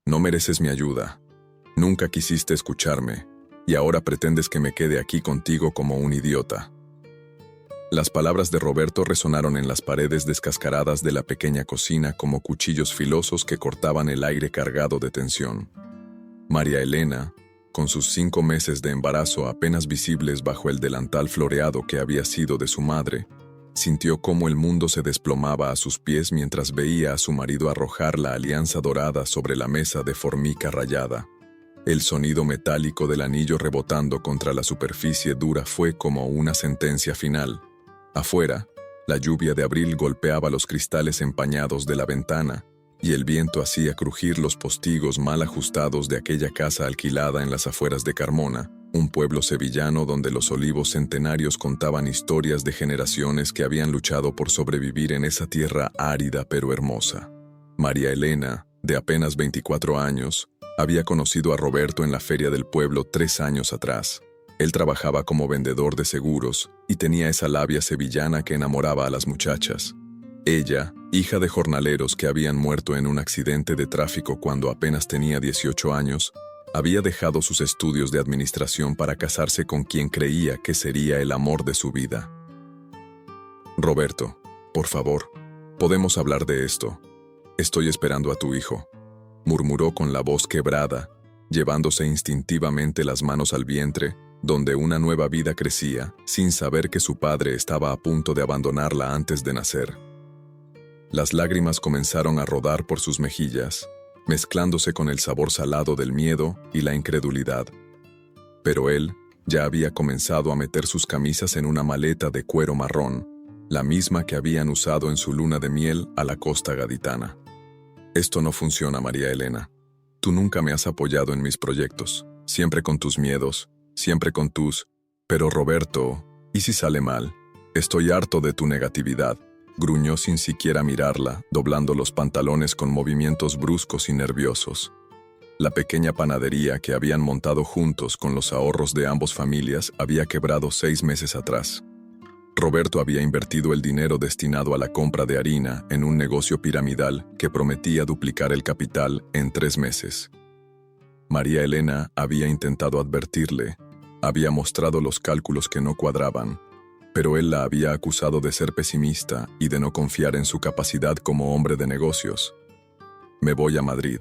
No mereces mi ayuda. Nunca quisiste escucharme, y ahora pretendes que me quede aquí contigo como un idiota. Las palabras de Roberto resonaron en las paredes descascaradas de la pequeña cocina como cuchillos filosos que cortaban el aire cargado de tensión. María Elena, con sus 5 meses de embarazo apenas visibles bajo el delantal floreado que había sido de su madre, sintió cómo el mundo se desplomaba a sus pies mientras veía a su marido arrojar la alianza dorada sobre la mesa de formica rayada. El sonido metálico del anillo rebotando contra la superficie dura fue como una sentencia final. Afuera, la lluvia de abril golpeaba los cristales empañados de la ventana, y el viento hacía crujir los postigos mal ajustados de aquella casa alquilada en las afueras de Carmona, un pueblo sevillano donde los olivos centenarios contaban historias de generaciones que habían luchado por sobrevivir en esa tierra árida pero hermosa. María Elena, de apenas 24 años, había conocido a Roberto en la feria del pueblo 3 años atrás. Él trabajaba como vendedor de seguros y tenía esa labia sevillana que enamoraba a las muchachas. Ella, hija de jornaleros que habían muerto en un accidente de tráfico cuando apenas tenía 18 años, había dejado sus estudios de administración para casarse con quien creía que sería el amor de su vida. «Roberto, por favor, podemos hablar de esto. Estoy esperando a tu hijo», murmuró con la voz quebrada, llevándose instintivamente las manos al vientre, donde una nueva vida crecía, sin saber que su padre estaba a punto de abandonarla antes de nacer. Las lágrimas comenzaron a rodar por sus mejillas, mezclándose con el sabor salado del miedo y la incredulidad. Pero él ya había comenzado a meter sus camisas en una maleta de cuero marrón, la misma que habían usado en su luna de miel a la costa gaditana. «Esto no funciona, María Elena. Tú nunca me has apoyado en mis proyectos, siempre con tus miedos, siempre con tus... Pero Roberto, ¿y si sale mal? Estoy harto de tu negatividad», gruñó sin siquiera mirarla, doblando los pantalones con movimientos bruscos y nerviosos. La pequeña panadería que habían montado juntos con los ahorros de ambas familias había quebrado 6 meses atrás. Roberto había invertido el dinero destinado a la compra de harina en un negocio piramidal que prometía duplicar el capital en 3 meses. María Elena había intentado advertirle, había mostrado los cálculos que no cuadraban, pero él la había acusado de ser pesimista y de no confiar en su capacidad como hombre de negocios. «Me voy a Madrid.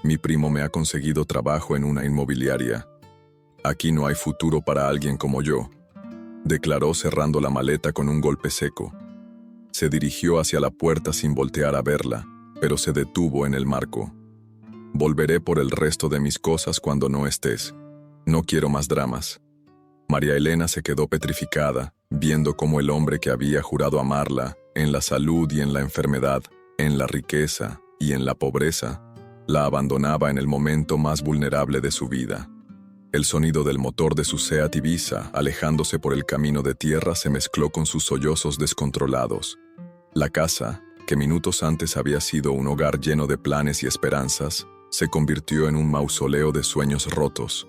Mi primo me ha conseguido trabajo en una inmobiliaria. Aquí no hay futuro para alguien como yo», declaró cerrando la maleta con un golpe seco. Se dirigió hacia la puerta sin voltear a verla, pero se detuvo en el marco. «Volveré por el resto de mis cosas cuando no estés. No quiero más dramas». María Elena se quedó petrificada, viendo cómo el hombre que había jurado amarla, en la salud y en la enfermedad, en la riqueza y en la pobreza, la abandonaba en el momento más vulnerable de su vida. El sonido del motor de su Seat Ibiza, alejándose por el camino de tierra, se mezcló con sus sollozos descontrolados. La casa, que minutos antes había sido un hogar lleno de planes y esperanzas, se convirtió en un mausoleo de sueños rotos.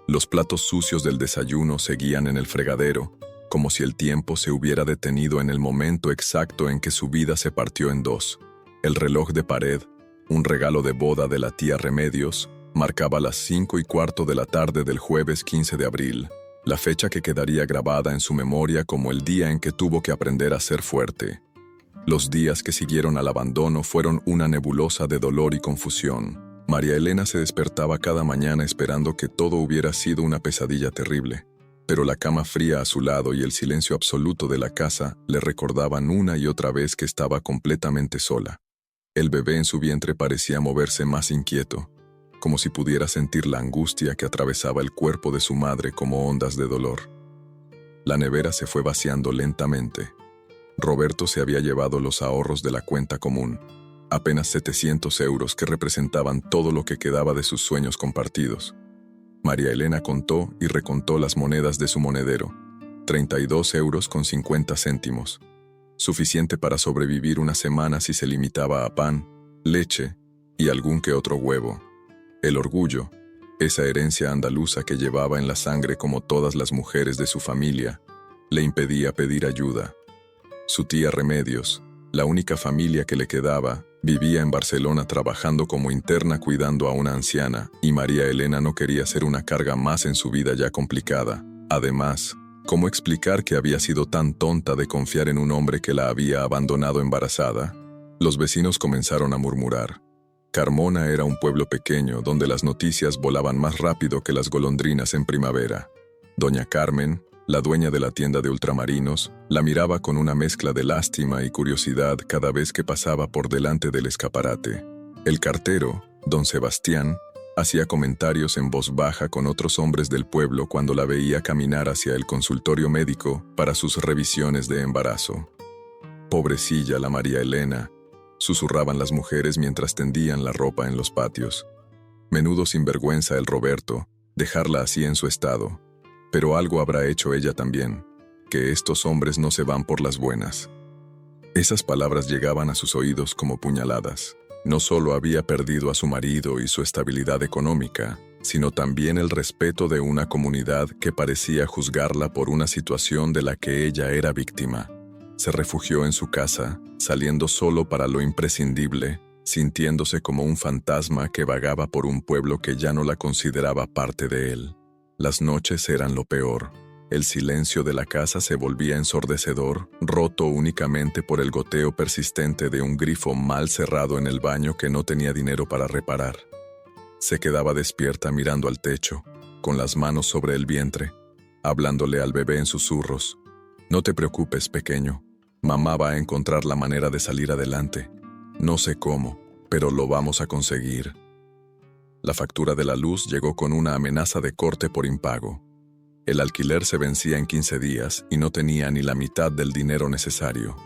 Los platos sucios del desayuno seguían en el fregadero, como si el tiempo se hubiera detenido en el momento exacto en que su vida se partió en 2. El reloj de pared, un regalo de boda de la tía Remedios, marcaba las 5:15 de la tarde del jueves 15 de abril, la fecha que quedaría grabada en su memoria como el día en que tuvo que aprender a ser fuerte. Los días que siguieron al abandono fueron una nebulosa de dolor y confusión. María Elena se despertaba cada mañana esperando que todo hubiera sido una pesadilla terrible, pero la cama fría a su lado y el silencio absoluto de la casa le recordaban una y otra vez que estaba completamente sola. El bebé en su vientre parecía moverse más inquieto, como si pudiera sentir la angustia que atravesaba el cuerpo de su madre como ondas de dolor. La nevera se fue vaciando lentamente. Roberto se había llevado los ahorros de la cuenta común, apenas 700 euros que representaban todo lo que quedaba de sus sueños compartidos. María Elena contó y recontó las monedas de su monedero, 32 euros con 50 céntimos, suficiente para sobrevivir una semana si se limitaba a pan, leche y algún que otro huevo. El orgullo, esa herencia andaluza que llevaba en la sangre como todas las mujeres de su familia, le impedía pedir ayuda. Su tía Remedios, la única familia que le quedaba, Vivía en Barcelona trabajando como interna cuidando a una anciana, y María Elena no quería ser una carga más en su vida ya complicada. Además, ¿cómo explicar que había sido tan tonta de confiar en un hombre que la había abandonado embarazada? Los vecinos comenzaron a murmurar. Carmona era un pueblo pequeño donde las noticias volaban más rápido que las golondrinas en primavera. Doña Carmen, la dueña de la tienda de ultramarinos, la miraba con una mezcla de lástima y curiosidad cada vez que pasaba por delante del escaparate. El cartero, don Sebastián, hacía comentarios en voz baja con otros hombres del pueblo cuando la veía caminar hacia el consultorio médico para sus revisiones de embarazo. «Pobrecilla la María Elena», susurraban las mujeres mientras tendían la ropa en los patios. «Menudo sinvergüenza el Roberto, dejarla así en su estado. Pero algo habrá hecho ella también, que estos hombres no se van por las buenas». Esas palabras llegaban a sus oídos como puñaladas. No solo había perdido a su marido y su estabilidad económica, sino también el respeto de una comunidad que parecía juzgarla por una situación de la que ella era víctima. Se refugió en su casa, saliendo solo para lo imprescindible, sintiéndose como un fantasma que vagaba por un pueblo que ya no la consideraba parte de él. Las noches eran lo peor. El silencio de la casa se volvía ensordecedor, roto únicamente por el goteo persistente de un grifo mal cerrado en el baño que no tenía dinero para reparar. Se quedaba despierta mirando al techo, con las manos sobre el vientre, hablándole al bebé en susurros. «No te preocupes, pequeño. Mamá va a encontrar la manera de salir adelante. No sé cómo, pero lo vamos a conseguir». La factura de la luz llegó con una amenaza de corte por impago. El alquiler se vencía en 15 días y no tenía ni la mitad del dinero necesario.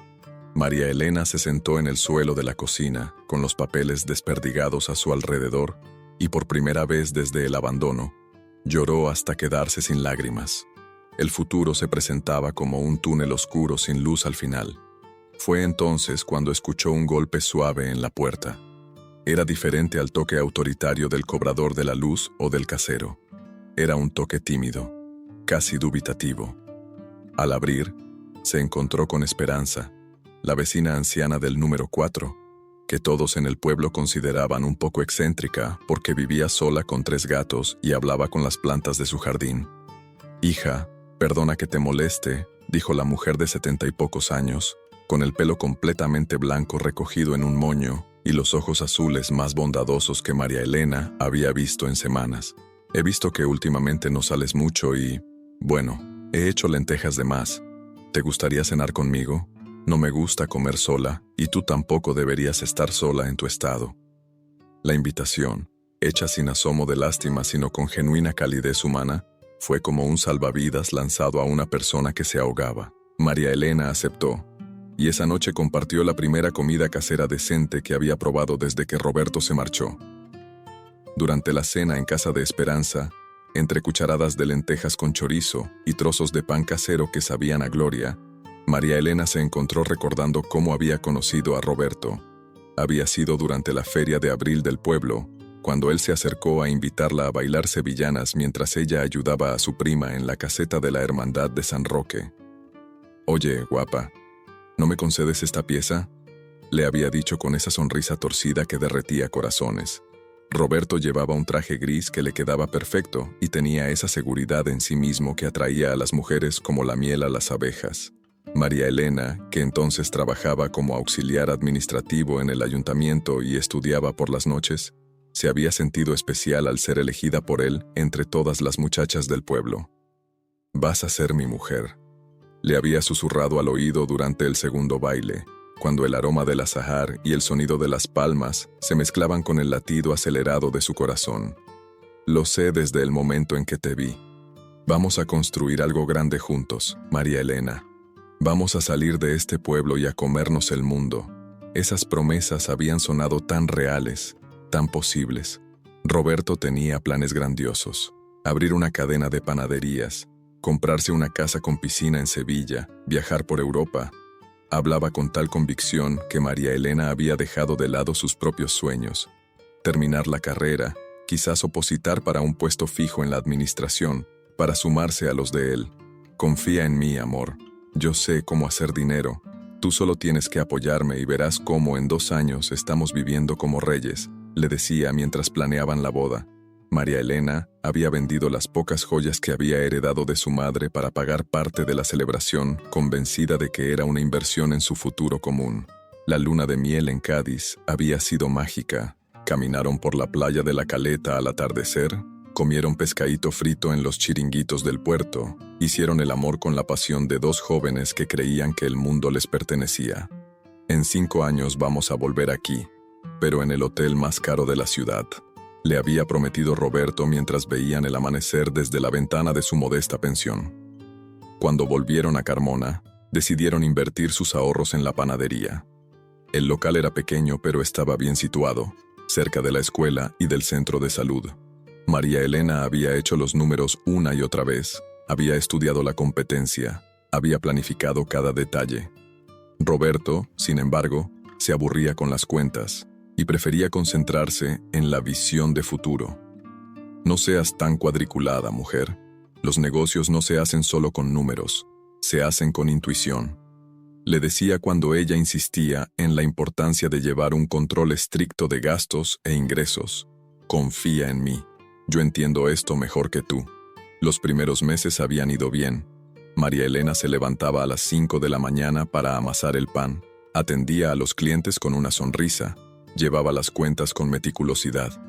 María Elena se sentó en el suelo de la cocina, con los papeles desperdigados a su alrededor, y por primera vez desde el abandono, lloró hasta quedarse sin lágrimas. El futuro se presentaba como un túnel oscuro sin luz al final. Fue entonces cuando escuchó un golpe suave en la puerta. Era diferente al toque autoritario del cobrador de la luz o del casero. Era un toque tímido, casi dubitativo. Al abrir, se encontró con Esperanza, la vecina anciana del número 4, que todos en el pueblo consideraban un poco excéntrica porque vivía sola con 3 gatos y hablaba con las plantas de su jardín. «Hija, perdona que te moleste», dijo la mujer de 70 y pocos años, con el pelo completamente blanco recogido en un moño y los ojos azules más bondadosos que María Elena había visto en semanas. «He visto que últimamente no sales mucho y, bueno, he hecho lentejas de más. ¿Te gustaría cenar conmigo? No me gusta comer sola y tú tampoco deberías estar sola en tu estado». La invitación, hecha sin asomo de lástima sino con genuina calidez humana, fue como un salvavidas lanzado a una persona que se ahogaba. María Elena aceptó, y esa noche compartió la primera comida casera decente que había probado desde que Roberto se marchó. Durante la cena en casa de Esperanza, entre cucharadas de lentejas con chorizo y trozos de pan casero que sabían a gloria, María Elena se encontró recordando cómo había conocido a Roberto. Había sido durante la feria de abril del pueblo, cuando él se acercó a invitarla a bailar sevillanas mientras ella ayudaba a su prima en la caseta de la Hermandad de San Roque. «Oye, guapa, ¿no me concedes esta pieza?», le había dicho con esa sonrisa torcida que derretía corazones. Roberto llevaba un traje gris que le quedaba perfecto y tenía esa seguridad en sí mismo que atraía a las mujeres como la miel a las abejas. María Elena, que entonces trabajaba como auxiliar administrativo en el ayuntamiento y estudiaba por las noches, se había sentido especial al ser elegida por él entre todas las muchachas del pueblo. «Vas a ser mi mujer», le había susurrado al oído durante el segundo baile, cuando el aroma del azahar y el sonido de las palmas se mezclaban con el latido acelerado de su corazón. «Lo sé desde el momento en que te vi. Vamos a construir algo grande juntos, María Elena. Vamos a salir de este pueblo y a comernos el mundo». Esas promesas habían sonado tan reales, tan posibles. Roberto tenía planes grandiosos: abrir una cadena de panaderías, comprarse una casa con piscina en Sevilla, viajar por Europa. Hablaba con tal convicción que María Elena había dejado de lado sus propios sueños. Terminar la carrera, quizás opositar para un puesto fijo en la administración, para sumarse a los de él. «Confía en mí, amor. Yo sé cómo hacer dinero. Tú solo tienes que apoyarme y verás cómo en 2 años estamos viviendo como reyes, le decía mientras planeaban la boda. María Elena había vendido las pocas joyas que había heredado de su madre para pagar parte de la celebración, convencida de que era una inversión en su futuro común. La luna de miel en Cádiz había sido mágica. Caminaron por la playa de la Caleta al atardecer, comieron pescadito frito en los chiringuitos del puerto, hicieron el amor con la pasión de 2 jóvenes que creían que el mundo les pertenecía. En 5 años vamos a volver aquí, pero en el hotel más caro de la ciudad, le había prometido Roberto mientras veían el amanecer desde la ventana de su modesta pensión. Cuando volvieron a Carmona, decidieron invertir sus ahorros en la panadería. El local era pequeño pero estaba bien situado, cerca de la escuela y del centro de salud. María Elena había hecho los números una y otra vez, había estudiado la competencia, había planificado cada detalle. Roberto, sin embargo, se aburría con las cuentas y prefería concentrarse en la visión de futuro. No seas tan cuadriculada, mujer. Los negocios no se hacen solo con números, se hacen con intuición. Le decía cuando ella insistía en la importancia de llevar un control estricto de gastos e ingresos. Confía en mí. Yo entiendo esto mejor que tú. Los primeros meses habían ido bien. María Elena se levantaba a las 5 de la mañana para amasar el pan, atendía a los clientes con una sonrisa, llevaba las cuentas con meticulosidad.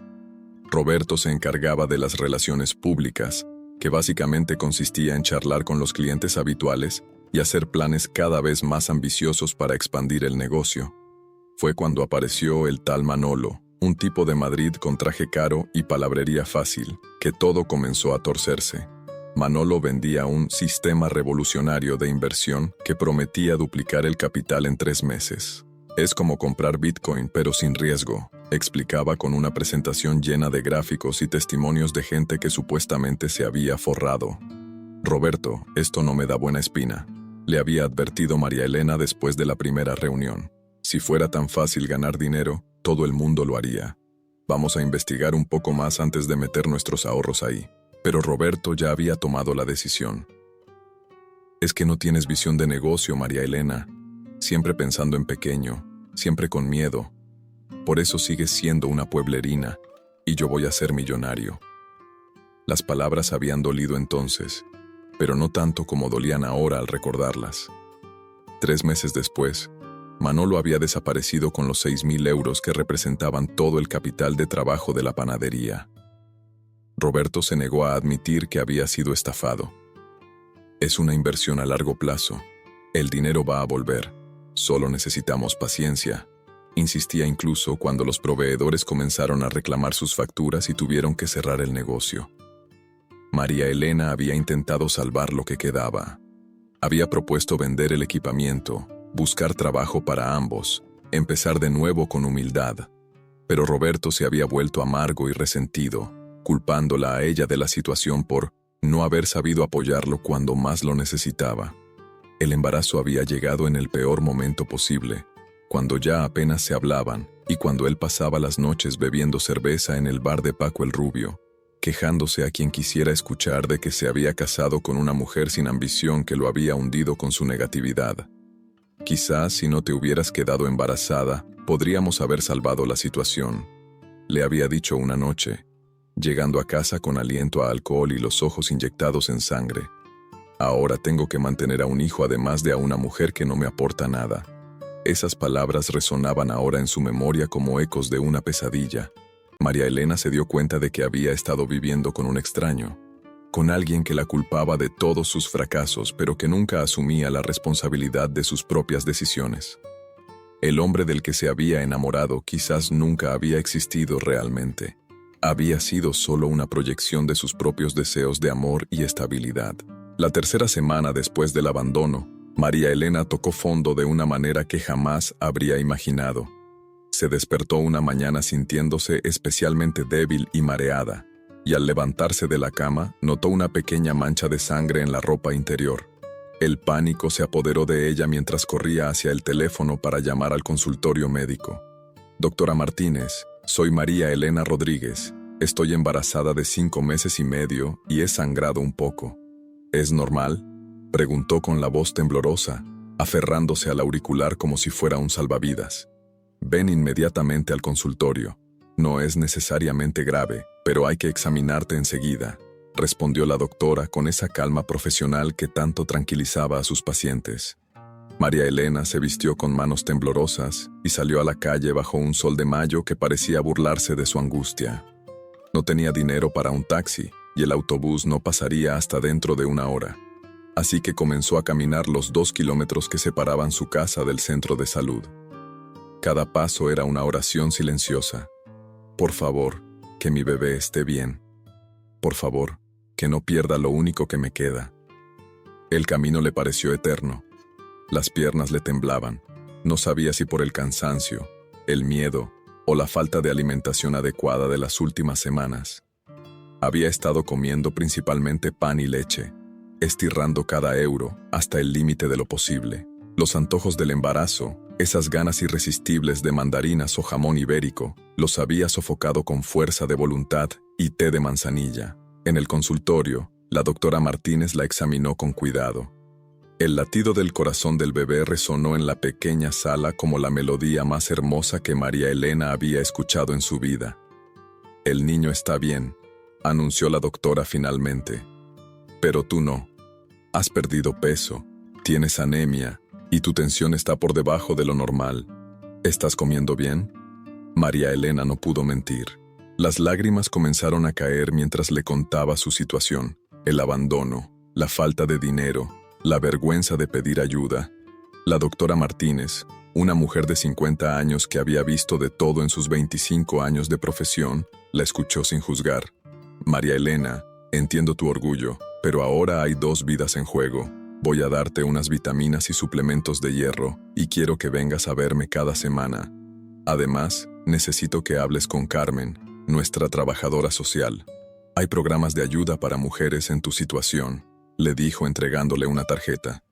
Roberto se encargaba de las relaciones públicas, que básicamente consistía en charlar con los clientes habituales y hacer planes cada vez más ambiciosos para expandir el negocio. Fue cuando apareció el tal Manolo, un tipo de Madrid con traje caro y palabrería fácil, que todo comenzó a torcerse. Manolo vendía un sistema revolucionario de inversión que prometía duplicar el capital en 3 meses. Es como comprar Bitcoin pero sin riesgo, explicaba con una presentación llena de gráficos y testimonios de gente que supuestamente se había forrado. Roberto, esto no me da buena espina, le había advertido María Elena después de la primera reunión. Si fuera tan fácil ganar dinero, todo el mundo lo haría. Vamos a investigar un poco más antes de meter nuestros ahorros ahí. Pero Roberto ya había tomado la decisión. Es que no tienes visión de negocio, María Elena. Siempre pensando en pequeño, siempre con miedo. Por eso sigues siendo una pueblerina, y yo voy a ser millonario. Las palabras habían dolido entonces, pero no tanto como dolían ahora al recordarlas. 3 meses después, Manolo había desaparecido con los 6.000 euros que representaban todo el capital de trabajo de la panadería. Roberto se negó a admitir que había sido estafado. Es una inversión a largo plazo. El dinero va a volver. Solo necesitamos paciencia. Insistía incluso cuando los proveedores comenzaron a reclamar sus facturas y tuvieron que cerrar el negocio. María Elena había intentado salvar lo que quedaba. Había propuesto vender el equipamiento, buscar trabajo para ambos, empezar de nuevo con humildad. Pero Roberto se había vuelto amargo y resentido, culpándola a ella de la situación por no haber sabido apoyarlo cuando más lo necesitaba. El embarazo había llegado en el peor momento posible, cuando ya apenas se hablaban y cuando él pasaba las noches bebiendo cerveza en el bar de Paco el Rubio, quejándose a quien quisiera escuchar de que se había casado con una mujer sin ambición que lo había hundido con su negatividad. Quizás si no te hubieras quedado embarazada, podríamos haber salvado la situación, le había dicho una noche, llegando a casa con aliento a alcohol y los ojos inyectados en sangre. Ahora tengo que mantener a un hijo además de a una mujer que no me aporta nada. Esas palabras resonaban ahora en su memoria como ecos de una pesadilla. María Elena se dio cuenta de que había estado viviendo con un extraño, con alguien que la culpaba de todos sus fracasos, pero que nunca asumía la responsabilidad de sus propias decisiones. El hombre del que se había enamorado quizás nunca había existido realmente. Había sido solo una proyección de sus propios deseos de amor y estabilidad. La tercera semana después del abandono, María Elena tocó fondo de una manera que jamás habría imaginado. Se despertó una mañana sintiéndose especialmente débil y mareada, y al levantarse de la cama, notó una pequeña mancha de sangre en la ropa interior. El pánico se apoderó de ella mientras corría hacia el teléfono para llamar al consultorio médico. Doctora Martínez, soy María Elena Rodríguez. Estoy embarazada de 5 meses y medio y he sangrado un poco. ¿Es normal?, preguntó con la voz temblorosa. aferrándose al auricular como si fuera un salvavidas. Ven inmediatamente al consultorio. No es necesariamente grave, pero hay que examinarte enseguida, respondió la doctora con esa calma profesional que tanto tranquilizaba a sus pacientes. María Elena se vistió con manos temblorosas y salió a la calle bajo un sol de mayo que parecía burlarse de su angustia. No tenía dinero para un taxi y el autobús no pasaría hasta dentro de una hora. Así que comenzó a caminar los 2 kilómetros que separaban su casa del centro de salud. Cada paso era una oración silenciosa. Por favor, que mi bebé esté bien. Por favor, que no pierda lo único que me queda. El camino le pareció eterno. Las piernas le temblaban. No sabía si por el cansancio, el miedo o la falta de alimentación adecuada de las últimas semanas. Había estado comiendo principalmente pan y leche, estirando cada euro hasta el límite de lo posible. Los antojos del embarazo, esas ganas irresistibles de mandarinas o jamón ibérico, los había sofocado con fuerza de voluntad y té de manzanilla. En el consultorio, la doctora Martínez la examinó con cuidado. El latido del corazón del bebé resonó en la pequeña sala como la melodía más hermosa que María Elena había escuchado en su vida. «El niño está bien», anunció la doctora finalmente. «Pero tú no. Has perdido peso, tienes anemia y tu tensión está por debajo de lo normal. ¿Estás comiendo bien?». María Elena no pudo mentir. Las lágrimas comenzaron a caer mientras le contaba su situación, el abandono, la falta de dinero, la vergüenza de pedir ayuda. La doctora Martínez, una mujer de 50 años que había visto de todo en sus 25 años de profesión, la escuchó sin juzgar. «María Elena, entiendo tu orgullo, pero ahora hay 2 vidas en juego. Voy a darte unas vitaminas y suplementos de hierro y quiero que vengas a verme cada semana. Además, necesito que hables con Carmen, nuestra trabajadora social. Hay programas de ayuda para mujeres en tu situación», le dijo entregándole una tarjeta.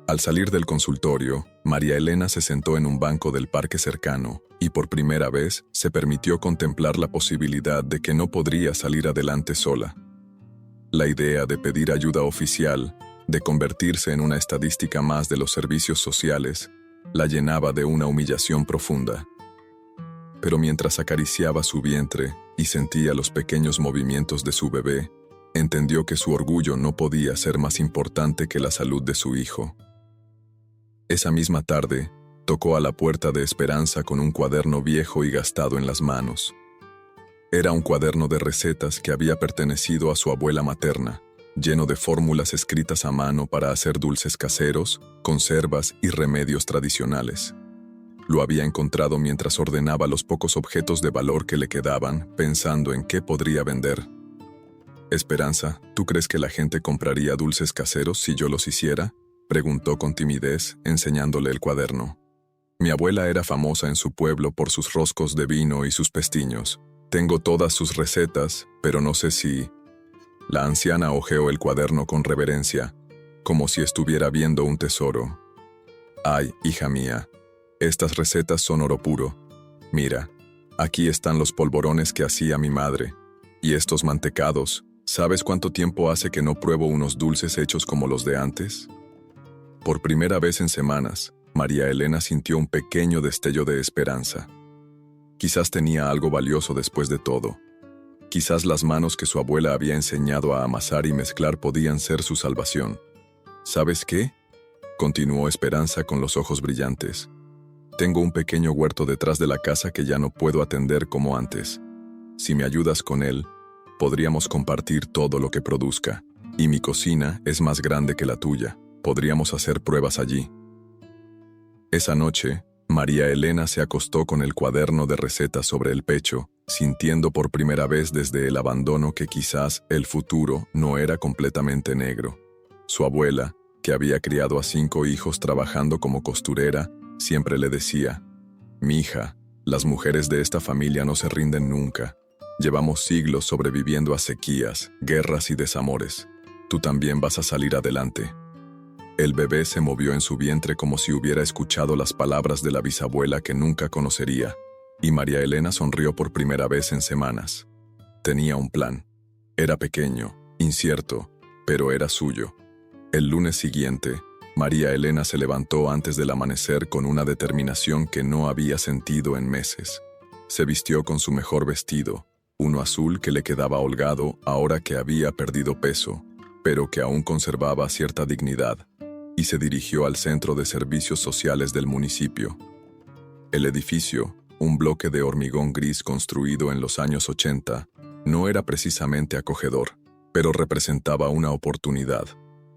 Al salir del consultorio, María Elena se sentó en un banco del parque cercano y por primera vez se permitió contemplar la posibilidad de que no podría salir adelante sola. La idea de pedir ayuda oficial, de convertirse en una estadística más de los servicios sociales, la llenaba de una humillación profunda. Pero mientras acariciaba su vientre y sentía los pequeños movimientos de su bebé, entendió que su orgullo no podía ser más importante que la salud de su hijo. Esa misma tarde, tocó a la puerta de Esperanza con un cuaderno viejo y gastado en las manos. Era un cuaderno de recetas que había pertenecido a su abuela materna, lleno de fórmulas escritas a mano para hacer dulces caseros, conservas y remedios tradicionales. Lo había encontrado mientras ordenaba los pocos objetos de valor que le quedaban, pensando en qué podría vender. «Esperanza, ¿tú crees que la gente compraría dulces caseros si yo los hiciera?», preguntó con timidez, enseñándole el cuaderno. «Mi abuela era famosa en su pueblo por sus roscos de vino y sus pestiños. Tengo todas sus recetas, pero no sé si…». La anciana hojeó el cuaderno con reverencia, como si estuviera viendo un tesoro. «Ay, hija mía, estas recetas son oro puro. Mira, aquí están los polvorones que hacía mi madre. Y estos mantecados, ¿sabes cuánto tiempo hace que no pruebo unos dulces hechos como los de antes?». Por primera vez en semanas, María Elena sintió un pequeño destello de esperanza. Quizás tenía algo valioso después de todo. Quizás las manos que su abuela había enseñado a amasar y mezclar podían ser su salvación. «¿Sabes qué?», continuó Esperanza con los ojos brillantes. «Tengo un pequeño huerto detrás de la casa que ya no puedo atender como antes. Si me ayudas con él, podríamos compartir todo lo que produzca. Y mi cocina es más grande que la tuya. Podríamos hacer pruebas allí». Esa noche, María Elena se acostó con el cuaderno de recetas sobre el pecho, sintiendo por primera vez desde el abandono que quizás el futuro no era completamente negro. Su abuela, que había criado a 5 hijos trabajando como costurera, siempre le decía: «Mija, las mujeres de esta familia no se rinden nunca. Llevamos siglos sobreviviendo a sequías, guerras y desamores. Tú también vas a salir adelante». El bebé se movió en su vientre como si hubiera escuchado las palabras de la bisabuela que nunca conocería, y María Elena sonrió por primera vez en semanas. Tenía un plan. Era pequeño, incierto, pero era suyo. El lunes siguiente, María Elena se levantó antes del amanecer con una determinación que no había sentido en meses. Se vistió con su mejor vestido, uno azul que le quedaba holgado ahora que había perdido peso, pero que aún conservaba cierta dignidad, y se dirigió al Centro de Servicios Sociales del municipio. El edificio, un bloque de hormigón gris construido en los años 80, no era precisamente acogedor, pero representaba una oportunidad.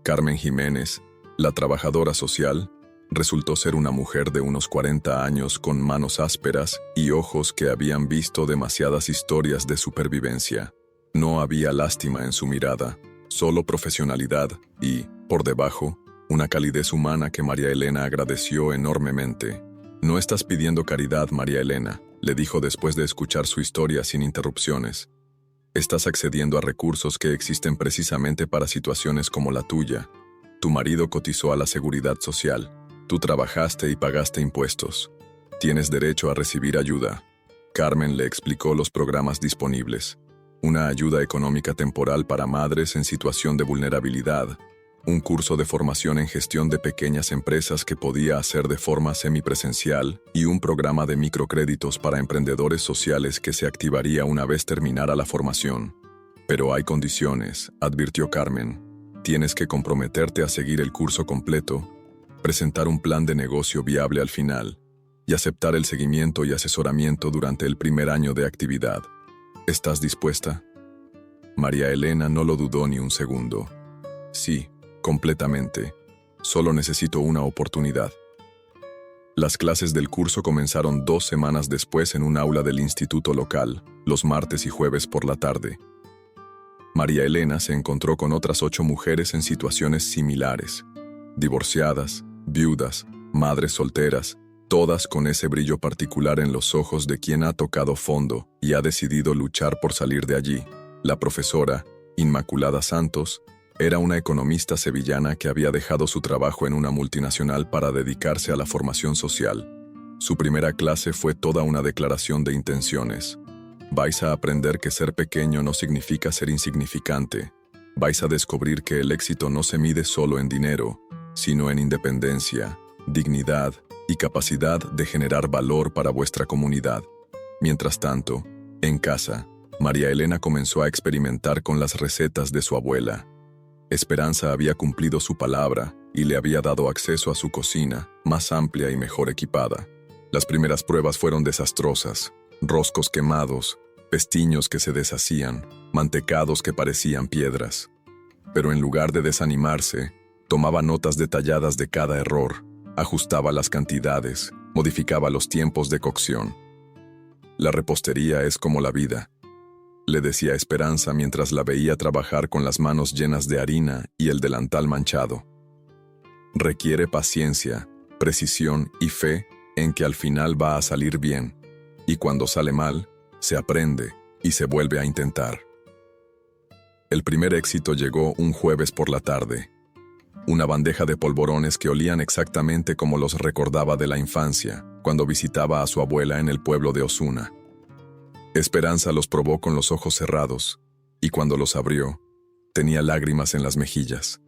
Carmen Jiménez, la trabajadora social, resultó ser una mujer de unos 40 años con manos ásperas y ojos que habían visto demasiadas historias de supervivencia. No había lástima en su mirada, solo profesionalidad y, por debajo, una calidez humana que María Elena agradeció enormemente. «No estás pidiendo caridad, María Elena», le dijo después de escuchar su historia sin interrupciones. «Estás accediendo a recursos que existen precisamente para situaciones como la tuya. Tu marido cotizó a la seguridad social. Tú trabajaste y pagaste impuestos. Tienes derecho a recibir ayuda». Carmen le explicó los programas disponibles. Una ayuda económica temporal para madres en situación de vulnerabilidad, un curso de formación en gestión de pequeñas empresas que podía hacer de forma semipresencial y un programa de microcréditos para emprendedores sociales que se activaría una vez terminara la formación. «Pero hay condiciones», advirtió Carmen. «Tienes que comprometerte a seguir el curso completo, presentar un plan de negocio viable al final y aceptar el seguimiento y asesoramiento durante el primer año de actividad. ¿Estás dispuesta?» María Elena no lo dudó ni un segundo. «Sí, completamente. Solo necesito una oportunidad». Las clases del curso comenzaron 2 semanas después en un aula del instituto local, los martes y jueves por la tarde. María Elena se encontró con otras 8 mujeres en situaciones similares, divorciadas, viudas, madres solteras, todas con ese brillo particular en los ojos de quien ha tocado fondo y ha decidido luchar por salir de allí. La profesora, Inmaculada Santos, era una economista sevillana que había dejado su trabajo en una multinacional para dedicarse a la formación social. Su primera clase fue toda una declaración de intenciones. «Vais a aprender que ser pequeño no significa ser insignificante. Vais a descubrir que el éxito no se mide solo en dinero, sino en independencia, dignidad y capacidad de generar valor para vuestra comunidad». Mientras tanto, en casa, María Elena comenzó a experimentar con las recetas de su abuela. Esperanza había cumplido su palabra y le había dado acceso a su cocina, más amplia y mejor equipada. Las primeras pruebas fueron desastrosas: roscos quemados, pestiños que se deshacían, mantecados que parecían piedras. Pero en lugar de desanimarse, tomaba notas detalladas de cada error, ajustaba las cantidades, modificaba los tiempos de cocción. «La repostería es como la vida», le decía Esperanza mientras la veía trabajar con las manos llenas de harina y el delantal manchado. «Requiere paciencia, precisión y fe en que al final va a salir bien, y cuando sale mal, se aprende y se vuelve a intentar». El primer éxito llegó un jueves por la tarde. Una bandeja de polvorones que olían exactamente como los recordaba de la infancia, cuando visitaba a su abuela en el pueblo de Osuna. Esperanza los probó con los ojos cerrados, y cuando los abrió, tenía lágrimas en las mejillas.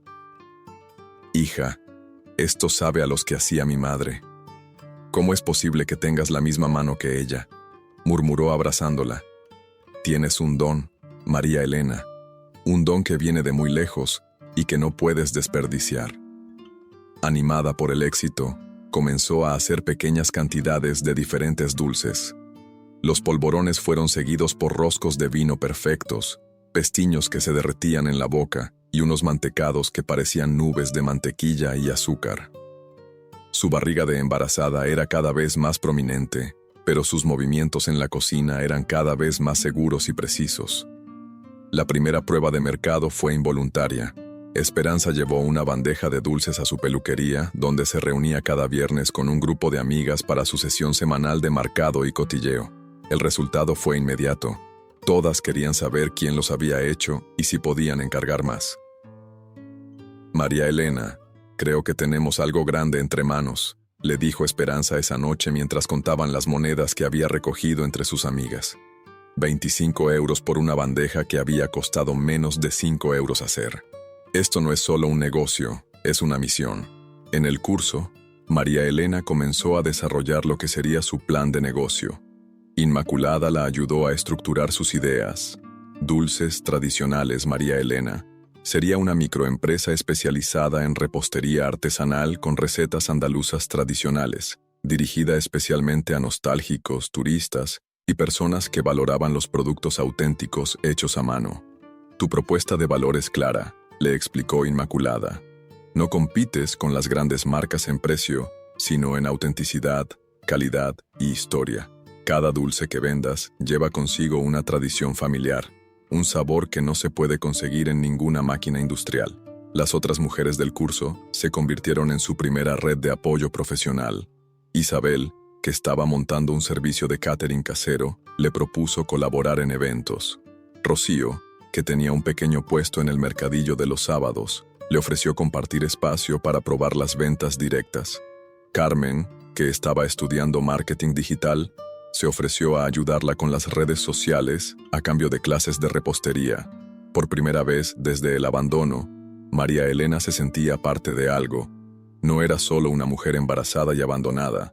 «Hija, esto sabe a los que hacía mi madre. ¿Cómo es posible que tengas la misma mano que ella?», murmuró abrazándola. «Tienes un don, María Elena, un don que viene de muy lejos y que no puedes desperdiciar». Animada por el éxito, comenzó a hacer pequeñas cantidades de diferentes dulces. Los polvorones fueron seguidos por roscos de vino perfectos, pestiños que se derretían en la boca y unos mantecados que parecían nubes de mantequilla y azúcar. Su barriga de embarazada era cada vez más prominente, pero sus movimientos en la cocina eran cada vez más seguros y precisos. La primera prueba de mercado fue involuntaria. Esperanza llevó una bandeja de dulces a su peluquería, donde se reunía cada viernes con un grupo de amigas para su sesión semanal de marcado y cotilleo. El resultado fue inmediato. Todas querían saber quién los había hecho y si podían encargar más. «María Elena, creo que tenemos algo grande entre manos», le dijo Esperanza esa noche mientras contaban las monedas que había recogido entre sus amigas. 25 euros por una bandeja que había costado menos de 5 euros hacer. «Esto no es solo un negocio, es una misión. En el curso, María Elena comenzó a desarrollar lo que sería su plan de negocio. Inmaculada la ayudó a estructurar sus ideas. Dulces Tradicionales María Elena sería una microempresa especializada en repostería artesanal con recetas andaluzas tradicionales, dirigida especialmente a nostálgicos, turistas y personas que valoraban los productos auténticos hechos a mano. Tu propuesta de valor es clara, le explicó Inmaculada. No compites con las grandes marcas en precio, sino en autenticidad, calidad y historia. Cada dulce que vendas lleva consigo una tradición familiar, un sabor que no se puede conseguir en ninguna máquina industrial. Las otras mujeres del curso se convirtieron en su primera red de apoyo profesional. Isabel, que estaba montando un servicio de catering casero, le propuso colaborar en eventos. Rocío, que tenía un pequeño puesto en el mercadillo de los sábados, le ofreció compartir espacio para probar las ventas directas. Carmen, que estaba estudiando marketing digital, se ofreció a ayudarla con las redes sociales a cambio de clases de repostería. Por primera vez desde el abandono, María Elena se sentía parte de algo. No era solo una mujer embarazada y abandonada.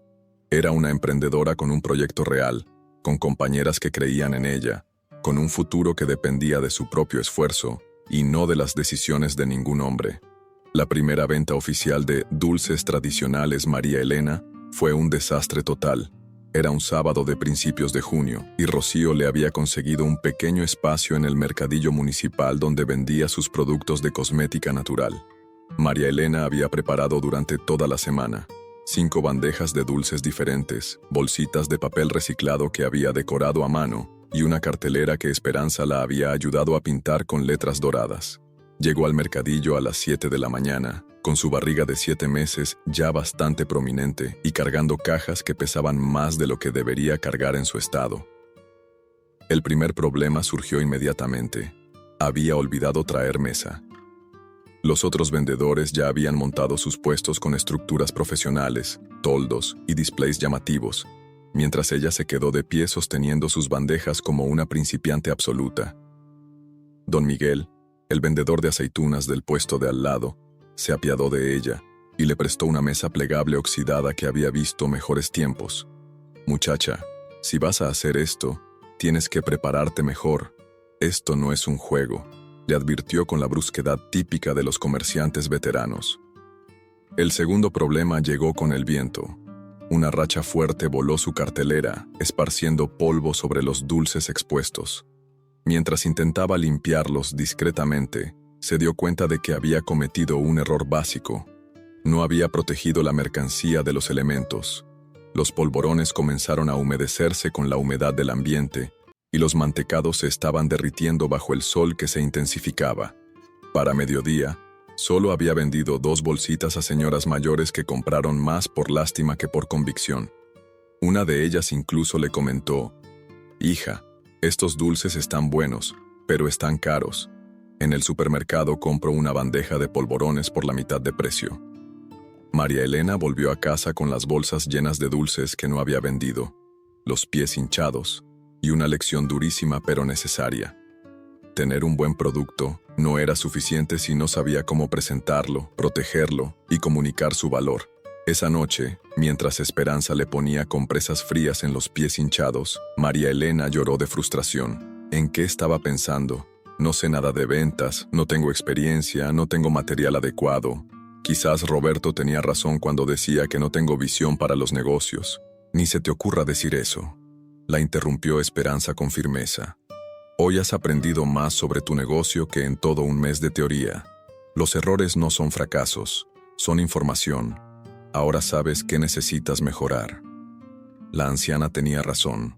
Era una emprendedora con un proyecto real, con compañeras que creían en ella, con un futuro que dependía de su propio esfuerzo y no de las decisiones de ningún hombre. La primera venta oficial de Dulces Tradicionales María Elena fue un desastre total. Era un sábado de principios de junio y Rocío le había conseguido un pequeño espacio en el mercadillo municipal donde vendía sus productos de cosmética natural. María Elena había preparado durante toda la semana 5 bandejas de dulces diferentes, bolsitas de papel reciclado que había decorado a mano y una cartelera que Esperanza la había ayudado a pintar con letras doradas. Llegó al mercadillo a las 7 de la mañana, con su barriga de 7 meses ya bastante prominente y cargando cajas que pesaban más de lo que debería cargar en su estado. El primer problema surgió inmediatamente. Había olvidado traer mesa. Los otros vendedores ya habían montado sus puestos con estructuras profesionales, toldos y displays llamativos, mientras ella se quedó de pie sosteniendo sus bandejas como una principiante absoluta. Don Miguel, el vendedor de aceitunas del puesto de al lado, se apiadó de ella y le prestó una mesa plegable oxidada que había visto mejores tiempos. «Muchacha, si vas a hacer esto, tienes que prepararte mejor. Esto no es un juego», le advirtió con la brusquedad típica de los comerciantes veteranos. El segundo problema llegó con el viento. Una racha fuerte voló su cartelera, esparciendo polvo sobre los dulces expuestos. Mientras intentaba limpiarlos discretamente, se dio cuenta de que había cometido un error básico. No había protegido la mercancía de los elementos. Los polvorones comenzaron a humedecerse con la humedad del ambiente, y los mantecados se estaban derritiendo bajo el sol que se intensificaba. Para mediodía, solo había vendido 2 bolsitas a señoras mayores que compraron más por lástima que por convicción. Una de ellas incluso le comentó: «Hija, estos dulces están buenos, pero están caros. En el supermercado compro una bandeja de polvorones por la mitad de precio». María Elena volvió a casa con las bolsas llenas de dulces que no había vendido, los pies hinchados, y una lección durísima pero necesaria. Tener un buen producto no era suficiente si no sabía cómo presentarlo, protegerlo y comunicar su valor. Esa noche, mientras Esperanza le ponía compresas frías en los pies hinchados, María Elena lloró de frustración. ¿En qué estaba pensando? No sé nada de ventas, no tengo experiencia, no tengo material adecuado. Quizás Roberto tenía razón cuando decía que no tengo visión para los negocios. Ni se te ocurra decir eso. La interrumpió Esperanza con firmeza. Hoy has aprendido más sobre tu negocio que en todo un mes de teoría. Los errores no son fracasos, son información. Ahora sabes qué necesitas mejorar. La anciana tenía razón.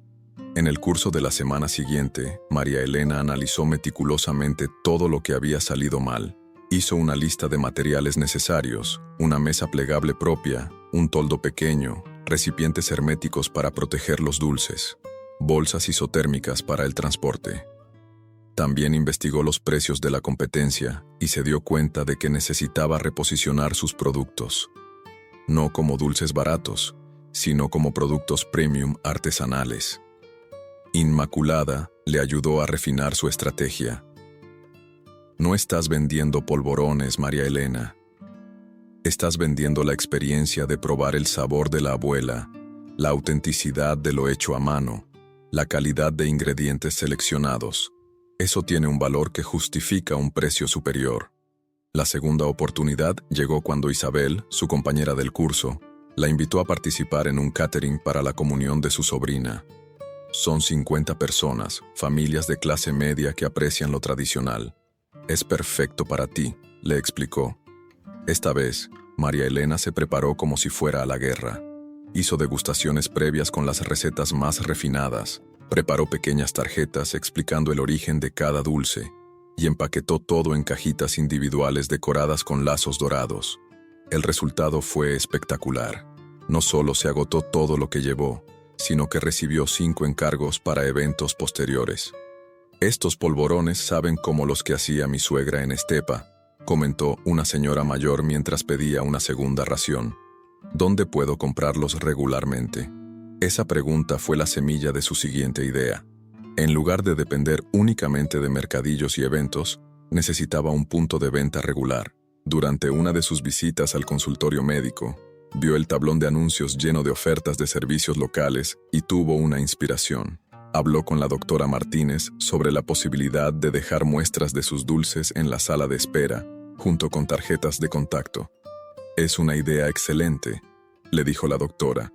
En el curso de la semana siguiente, María Elena analizó meticulosamente todo lo que había salido mal. Hizo una lista de materiales necesarios, una mesa plegable propia, un toldo pequeño, recipientes herméticos para proteger los dulces, bolsas isotérmicas para el transporte. También investigó los precios de la competencia y se dio cuenta de que necesitaba reposicionar sus productos. No como dulces baratos, sino como productos premium artesanales. Inmaculada le ayudó a refinar su estrategia. No estás vendiendo polvorones, María Elena. Estás vendiendo la experiencia de probar el sabor de la abuela, la autenticidad de lo hecho a mano, la calidad de ingredientes seleccionados. Eso tiene un valor que justifica un precio superior. La segunda oportunidad llegó cuando Isabel, su compañera del curso, la invitó a participar en un catering para la comunión de su sobrina. Son 50 personas, familias de clase media que aprecian lo tradicional. Es perfecto para ti, le explicó. Esta vez, María Elena se preparó como si fuera a la guerra. Hizo degustaciones previas con las recetas más refinadas, preparó pequeñas tarjetas explicando el origen de cada dulce y empaquetó todo en cajitas individuales decoradas con lazos dorados. El resultado fue espectacular. No solo se agotó todo lo que llevó, sino que recibió 5 encargos para eventos posteriores. Estos polvorones saben como los que hacía mi suegra en Estepa, comentó una señora mayor mientras pedía una segunda ración. ¿Dónde puedo comprarlos regularmente? Esa pregunta fue la semilla de su siguiente idea. En lugar de depender únicamente de mercadillos y eventos, necesitaba un punto de venta regular. Durante una de sus visitas al consultorio médico, vio el tablón de anuncios lleno de ofertas de servicios locales y tuvo una inspiración. Habló con la doctora Martínez sobre la posibilidad de dejar muestras de sus dulces en la sala de espera, junto con tarjetas de contacto. «Es una idea excelente», le dijo la doctora.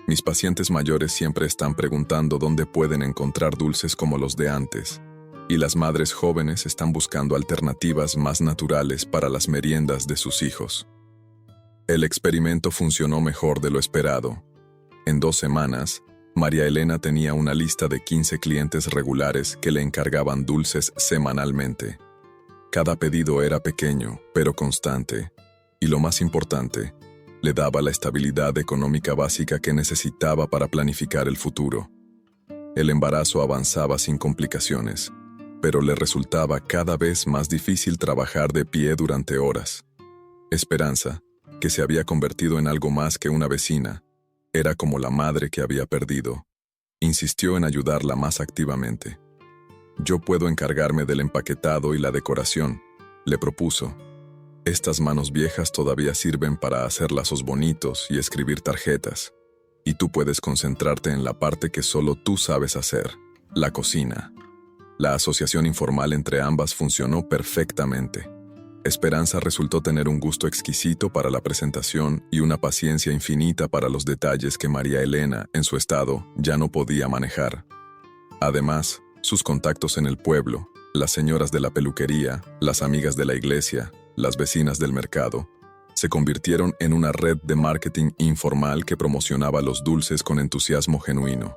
«Mis pacientes mayores siempre están preguntando dónde pueden encontrar dulces como los de antes, y las madres jóvenes están buscando alternativas más naturales para las meriendas de sus hijos». El experimento funcionó mejor de lo esperado. En 2 semanas, María Elena tenía una lista de 15 clientes regulares que le encargaban dulces semanalmente. Cada pedido era pequeño, pero constante, y lo más importante, le daba la estabilidad económica básica que necesitaba para planificar el futuro. El embarazo avanzaba sin complicaciones, pero le resultaba cada vez más difícil trabajar de pie durante horas. Esperanza, que se había convertido en algo más que una vecina, era como la madre que había perdido. Insistió en ayudarla más activamente. «Yo puedo encargarme del empaquetado y la decoración», le propuso. «Estas manos viejas todavía sirven para hacer lazos bonitos y escribir tarjetas. Y tú puedes concentrarte en la parte que solo tú sabes hacer, la cocina». La asociación informal entre ambas funcionó perfectamente. Esperanza resultó tener un gusto exquisito para la presentación y una paciencia infinita para los detalles que María Elena, en su estado, ya no podía manejar. Además, sus contactos en el pueblo, las señoras de la peluquería, las amigas de la iglesia, las vecinas del mercado, se convirtieron en una red de marketing informal que promocionaba los dulces con entusiasmo genuino.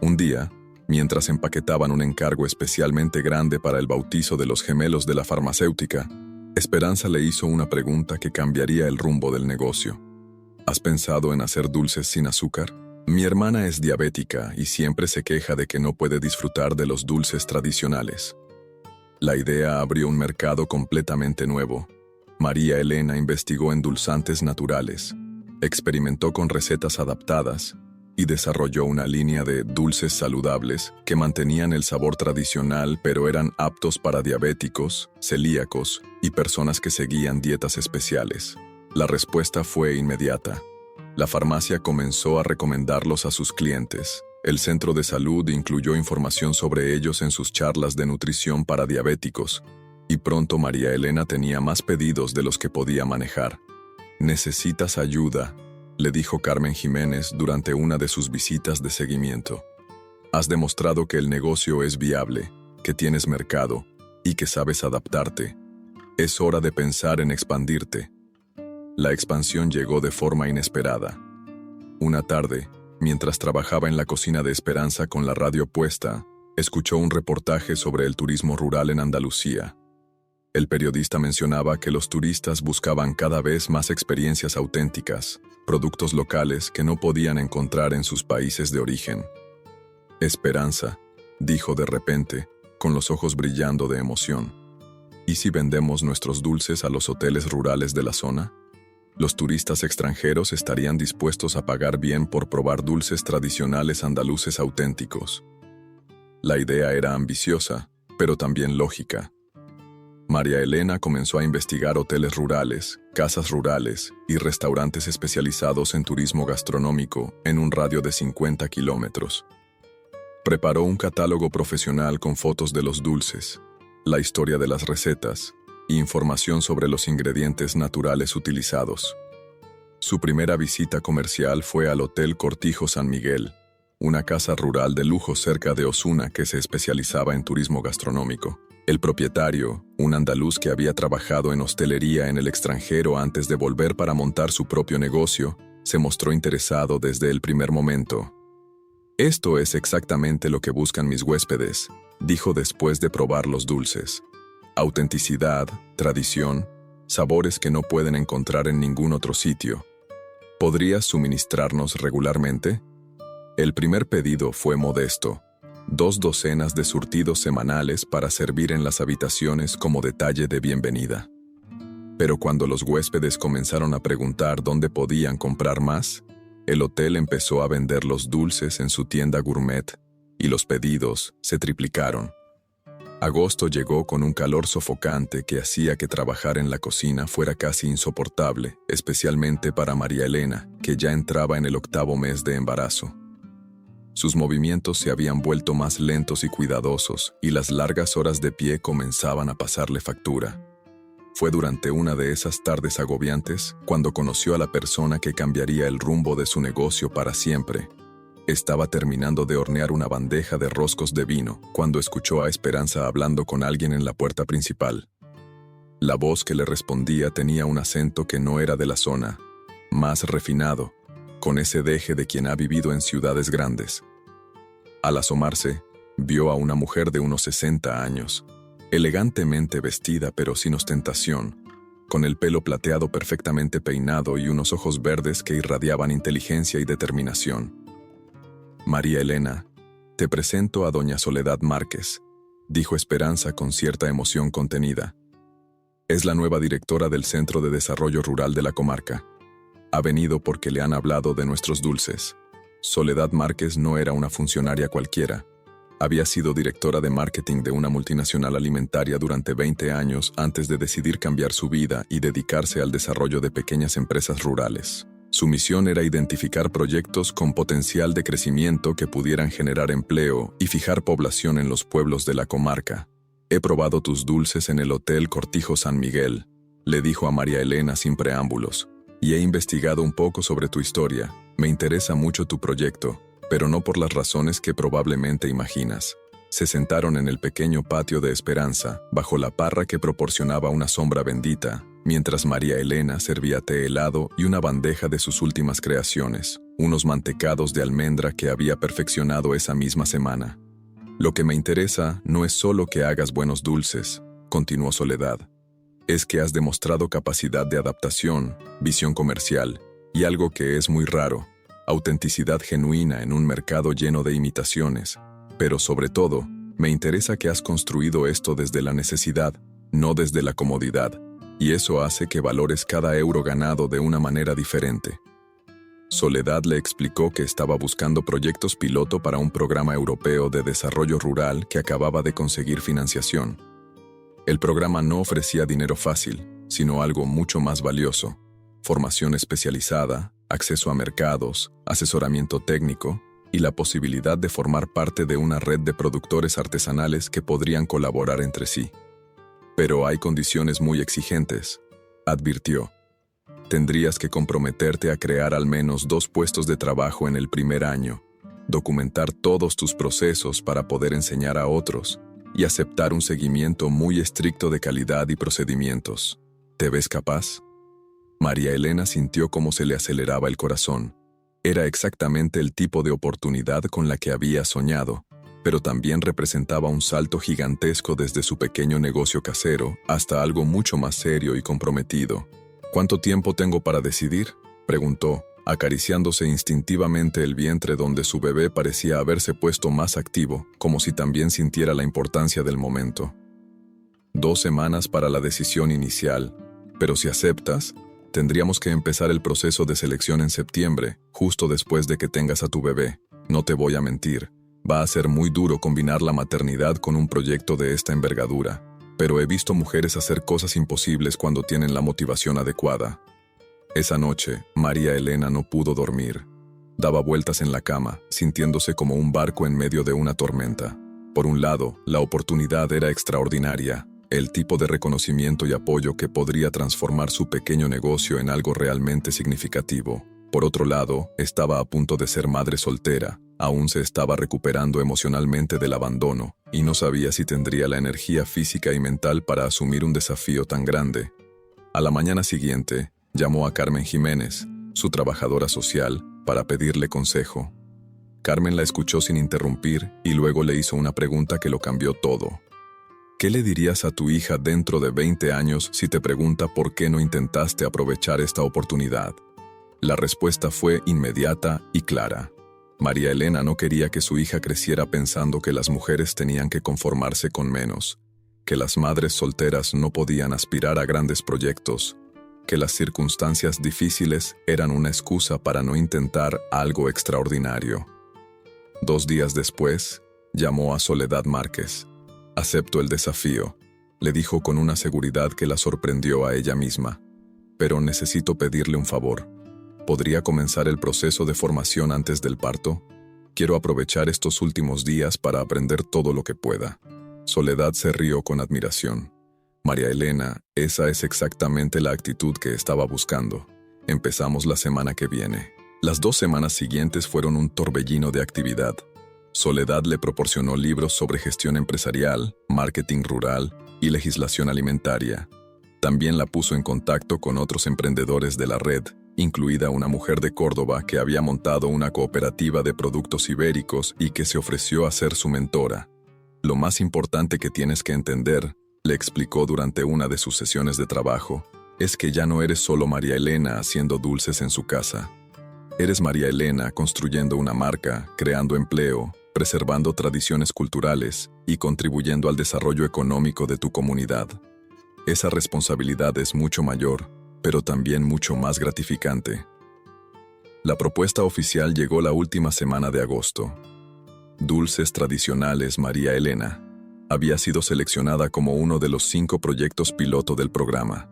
Un día, mientras empaquetaban un encargo especialmente grande para el bautizo de los gemelos de la farmacéutica, Esperanza le hizo una pregunta que cambiaría el rumbo del negocio. ¿Has pensado en hacer dulces sin azúcar? Mi hermana es diabética y siempre se queja de que no puede disfrutar de los dulces tradicionales. La idea abrió un mercado completamente nuevo. María Elena investigó endulzantes naturales, experimentó con recetas adaptadas y desarrolló una línea de dulces saludables que mantenían el sabor tradicional pero eran aptos para diabéticos, celíacos y personas que seguían dietas especiales. La respuesta fue inmediata. La farmacia comenzó a recomendarlos a sus clientes. El centro de salud incluyó información sobre ellos en sus charlas de nutrición para diabéticos, y pronto María Elena tenía más pedidos de los que podía manejar. «Necesitas ayuda», le dijo Carmen Jiménez durante una de sus visitas de seguimiento. «Has demostrado que el negocio es viable, que tienes mercado y que sabes adaptarte. Es hora de pensar en expandirte». La expansión llegó de forma inesperada. Una tarde, mientras trabajaba en la cocina de Esperanza con la radio puesta, escuchó un reportaje sobre el turismo rural en Andalucía. El periodista mencionaba que los turistas buscaban cada vez más experiencias auténticas, productos locales que no podían encontrar en sus países de origen. «Esperanza», dijo de repente, con los ojos brillando de emoción. «¿Y si vendemos nuestros dulces a los hoteles rurales de la zona? Los turistas extranjeros estarían dispuestos a pagar bien por probar dulces tradicionales andaluces auténticos». La idea era ambiciosa, pero también lógica. María Elena comenzó a investigar hoteles rurales, casas rurales y restaurantes especializados en turismo gastronómico en un radio de 50 kilómetros. Preparó un catálogo profesional con fotos de los dulces, la historia de las recetas e información sobre los ingredientes naturales utilizados. Su primera visita comercial fue al Hotel Cortijo San Miguel, una casa rural de lujo cerca de Osuna que se especializaba en turismo gastronómico. El propietario, un andaluz que había trabajado en hostelería en el extranjero antes de volver para montar su propio negocio, se mostró interesado desde el primer momento. «Esto es exactamente lo que buscan mis huéspedes», dijo después de probar los dulces. «Autenticidad, tradición, sabores que no pueden encontrar en ningún otro sitio. ¿Podrías suministrarnos regularmente?» El primer pedido fue modesto: 2 docenas de surtidos semanales para servir en las habitaciones como detalle de bienvenida. Pero cuando los huéspedes comenzaron a preguntar dónde podían comprar más, el hotel empezó a vender los dulces en su tienda gourmet y los pedidos se triplicaron. Agosto llegó con un calor sofocante que hacía que trabajar en la cocina fuera casi insoportable, especialmente para María Elena, que ya entraba en el 8º mes de embarazo. Sus movimientos se habían vuelto más lentos y cuidadosos, y las largas horas de pie comenzaban a pasarle factura. Fue durante una de esas tardes agobiantes cuando conoció a la persona que cambiaría el rumbo de su negocio para siempre. Estaba terminando de hornear una bandeja de roscos de vino cuando escuchó a Esperanza hablando con alguien en la puerta principal. La voz que le respondía tenía un acento que no era de la zona, más refinado, con ese deje de quien ha vivido en ciudades grandes. Al asomarse, vio a una mujer de unos 60 años, elegantemente vestida pero sin ostentación, con el pelo plateado perfectamente peinado y unos ojos verdes que irradiaban inteligencia y determinación. «María Elena, te presento a doña Soledad Márquez», dijo Esperanza con cierta emoción contenida. «Es la nueva directora del Centro de Desarrollo Rural de la comarca. Ha venido porque le han hablado de nuestros dulces». Soledad Márquez no era una funcionaria cualquiera. Había sido directora de marketing de una multinacional alimentaria durante 20 años antes de decidir cambiar su vida y dedicarse al desarrollo de pequeñas empresas rurales. Su misión era identificar proyectos con potencial de crecimiento que pudieran generar empleo y fijar población en los pueblos de la comarca. «He probado tus dulces en el Hotel Cortijo San Miguel», le dijo a María Elena sin preámbulos, «y he investigado un poco sobre tu historia. Me interesa mucho tu proyecto, pero no por las razones que probablemente imaginas». Se sentaron en el pequeño patio de Esperanza, bajo la parra que proporcionaba una sombra bendita, mientras María Elena servía té helado y una bandeja de sus últimas creaciones, unos mantecados de almendra que había perfeccionado esa misma semana. «Lo que me interesa no es solo que hagas buenos dulces», continuó Soledad. «Es que has demostrado capacidad de adaptación, visión comercial y algo que es muy raro, autenticidad genuina en un mercado lleno de imitaciones. Pero sobre todo, me interesa que has construido esto desde la necesidad, no desde la comodidad, y eso hace que valores cada euro ganado de una manera diferente». Soledad le explicó que estaba buscando proyectos piloto para un programa europeo de desarrollo rural que acababa de conseguir financiación. El programa no ofrecía dinero fácil, sino algo mucho más valioso: formación especializada, acceso a mercados, asesoramiento técnico y la posibilidad de formar parte de una red de productores artesanales que podrían colaborar entre sí. «Pero hay condiciones muy exigentes», advirtió. «Tendrías que comprometerte a crear al menos 2 puestos de trabajo en el primer año, documentar todos tus procesos para poder enseñar a otros y aceptar un seguimiento muy estricto de calidad y procedimientos. ¿Te ves capaz?». María Elena sintió cómo se le aceleraba el corazón. Era exactamente el tipo de oportunidad con la que había soñado, pero también representaba un salto gigantesco desde su pequeño negocio casero hasta algo mucho más serio y comprometido. «¿Cuánto tiempo tengo para decidir?», preguntó, acariciándose instintivamente el vientre donde su bebé parecía haberse puesto más activo, como si también sintiera la importancia del momento. «2 semanas para la decisión inicial, pero si aceptas, tendríamos que empezar el proceso de selección en septiembre, justo después de que tengas a tu bebé. No te voy a mentir, va a ser muy duro combinar la maternidad con un proyecto de esta envergadura». pero he visto mujeres hacer cosas imposibles cuando tienen la motivación adecuada. Esa noche, María Elena no pudo dormir. Daba vueltas en la cama, sintiéndose como un barco en medio de una tormenta. Por un lado, la oportunidad era extraordinaria, el tipo de reconocimiento y apoyo que podría transformar su pequeño negocio en algo realmente significativo. Por otro lado, estaba a punto de ser madre soltera, aún se estaba recuperando emocionalmente del abandono, y no sabía si tendría la energía física y mental para asumir un desafío tan grande. A la mañana siguiente, llamó a Carmen Jiménez, su trabajadora social, para pedirle consejo. Carmen la escuchó sin interrumpir y luego le hizo una pregunta que lo cambió todo. ¿Qué le dirías a tu hija dentro de 20 años si te pregunta por qué no intentaste aprovechar esta oportunidad? La respuesta fue inmediata y clara. María Elena no quería que su hija creciera pensando que las mujeres tenían que conformarse con menos, que las madres solteras no podían aspirar a grandes proyectos, que las circunstancias difíciles eran una excusa para no intentar algo extraordinario. 2 días después, llamó a Soledad Márquez. «Acepto el desafío», le dijo con una seguridad que la sorprendió a ella misma. «Pero necesito pedirle un favor. ¿Podría comenzar el proceso de formación antes del parto? Quiero aprovechar estos últimos días para aprender todo lo que pueda». Soledad se rió con admiración. «María Elena, esa es exactamente la actitud que estaba buscando. Empezamos la semana que viene». Las 2 semanas siguientes fueron un torbellino de actividad. Soledad le proporcionó libros sobre gestión empresarial, marketing rural y legislación alimentaria. También la puso en contacto con otros emprendedores de la red, incluida una mujer de Córdoba que había montado una cooperativa de productos ibéricos y que se ofreció a ser su mentora. «Lo más importante que tienes que entender», le explicó durante una de sus sesiones de trabajo, «es que ya no eres solo María Elena haciendo dulces en su casa. Eres María Elena construyendo una marca, creando empleo, preservando tradiciones culturales y contribuyendo al desarrollo económico de tu comunidad. Esa responsabilidad es mucho mayor, pero también mucho más gratificante». La propuesta oficial llegó la última semana de agosto. Dulces Tradicionales María Elena había sido seleccionada como uno de los 5 proyectos piloto del programa.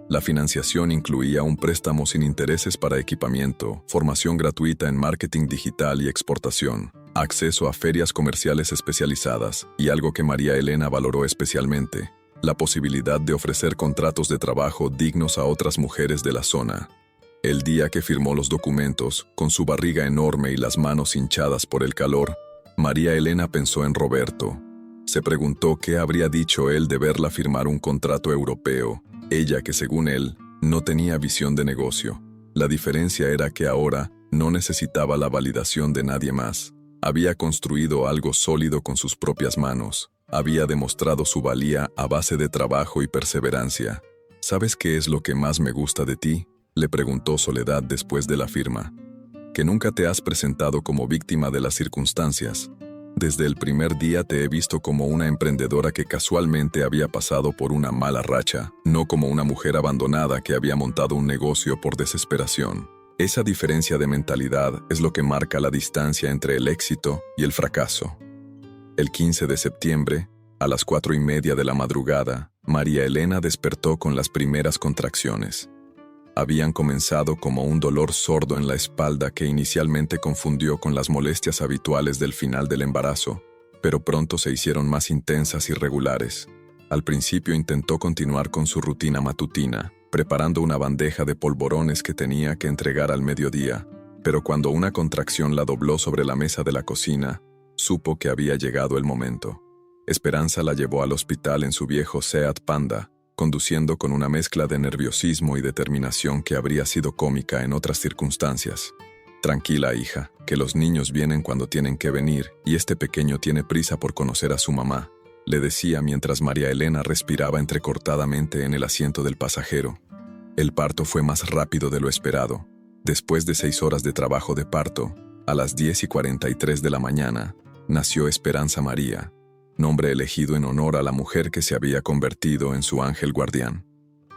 La financiación incluía un préstamo sin intereses para equipamiento, formación gratuita en marketing digital y exportación, acceso a ferias comerciales especializadas y algo que María Elena valoró especialmente, la posibilidad de ofrecer contratos de trabajo dignos a otras mujeres de la zona. El día que firmó los documentos, con su barriga enorme y las manos hinchadas por el calor, María Elena pensó en Roberto. Se preguntó qué habría dicho él de verla firmar un contrato europeo, ella que según él, no tenía visión de negocio. La diferencia era que ahora no necesitaba la validación de nadie más. Había construido algo sólido con sus propias manos. Había demostrado su valía a base de trabajo y perseverancia. «¿Sabes qué es lo que más me gusta de ti?», le preguntó Soledad después de la firma. «Que nunca te has presentado como víctima de las circunstancias. Desde el primer día te he visto como una emprendedora que casualmente había pasado por una mala racha, no como una mujer abandonada que había montado un negocio por desesperación. Esa diferencia de mentalidad es lo que marca la distancia entre el éxito y el fracaso». El 15 de septiembre, a las 4:30 de la madrugada, María Elena despertó con las primeras contracciones. Habían comenzado como un dolor sordo en la espalda que inicialmente confundió con las molestias habituales del final del embarazo, pero pronto se hicieron más intensas y regulares. Al principio intentó continuar con su rutina matutina, preparando una bandeja de polvorones que tenía que entregar al mediodía, pero cuando una contracción la dobló sobre la mesa de la cocina, supo que había llegado el momento. Esperanza la llevó al hospital en su viejo Seat Panda, conduciendo con una mezcla de nerviosismo y determinación que habría sido cómica en otras circunstancias. «Tranquila, hija, que los niños vienen cuando tienen que venir y este pequeño tiene prisa por conocer a su mamá», le decía mientras María Elena respiraba entrecortadamente en el asiento del pasajero. El parto fue más rápido de lo esperado. Después de 6 horas de trabajo de parto, a las 10:43 de la mañana, nació Esperanza María, nombre elegido en honor a la mujer que se había convertido en su ángel guardián.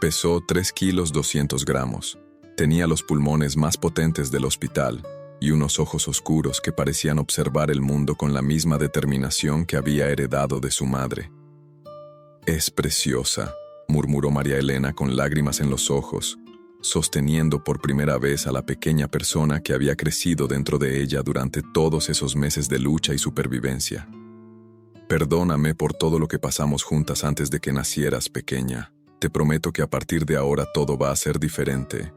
Pesó 3 kilos 200 gramos, tenía los pulmones más potentes del hospital y unos ojos oscuros que parecían observar el mundo con la misma determinación que había heredado de su madre. Es preciosa, murmuró María Elena con lágrimas en los ojos, sosteniendo por primera vez a la pequeña persona que había crecido dentro de ella durante todos esos meses de lucha y supervivencia. Perdóname por todo lo que pasamos juntas antes de que nacieras, pequeña. Te prometo que a partir de ahora todo va a ser diferente.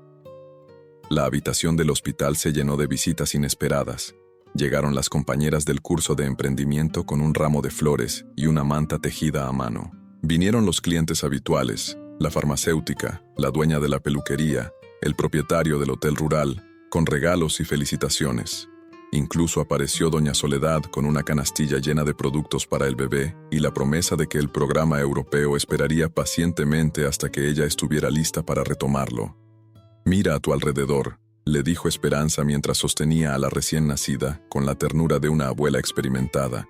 La habitación del hospital se llenó de visitas inesperadas. Llegaron las compañeras del curso de emprendimiento con un ramo de flores y una manta tejida a mano. Vinieron los clientes habituales, la farmacéutica, la dueña de la peluquería, el propietario del hotel rural, con regalos y felicitaciones. Incluso apareció doña Soledad con una canastilla llena de productos para el bebé y la promesa de que el programa europeo esperaría pacientemente hasta que ella estuviera lista para retomarlo. «Mira a tu alrededor», le dijo Esperanza mientras sostenía a la recién nacida con la ternura de una abuela experimentada.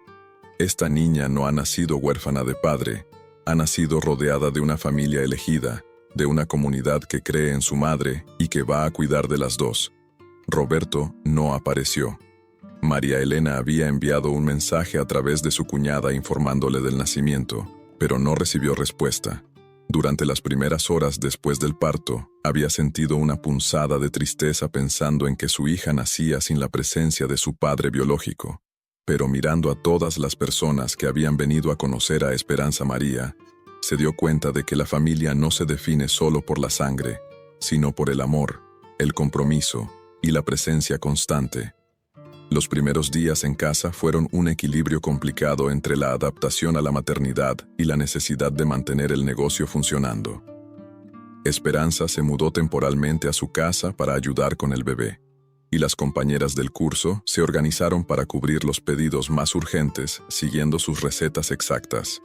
«Esta niña no ha nacido huérfana de padre, ha nacido rodeada de una familia elegida, de una comunidad que cree en su madre y que va a cuidar de las dos». Roberto no apareció. María Elena había enviado un mensaje a través de su cuñada informándole del nacimiento, pero no recibió respuesta. Durante las primeras horas después del parto, había sentido una punzada de tristeza pensando en que su hija nacía sin la presencia de su padre biológico. Pero mirando a todas las personas que habían venido a conocer a Esperanza María, se dio cuenta de que la familia no se define solo por la sangre, sino por el amor, el compromiso y la presencia constante. Los primeros días en casa fueron un equilibrio complicado entre la adaptación a la maternidad y la necesidad de mantener el negocio funcionando. Esperanza se mudó temporalmente a su casa para ayudar con el bebé, y las compañeras del curso se organizaron para cubrir los pedidos más urgentes siguiendo sus recetas exactas.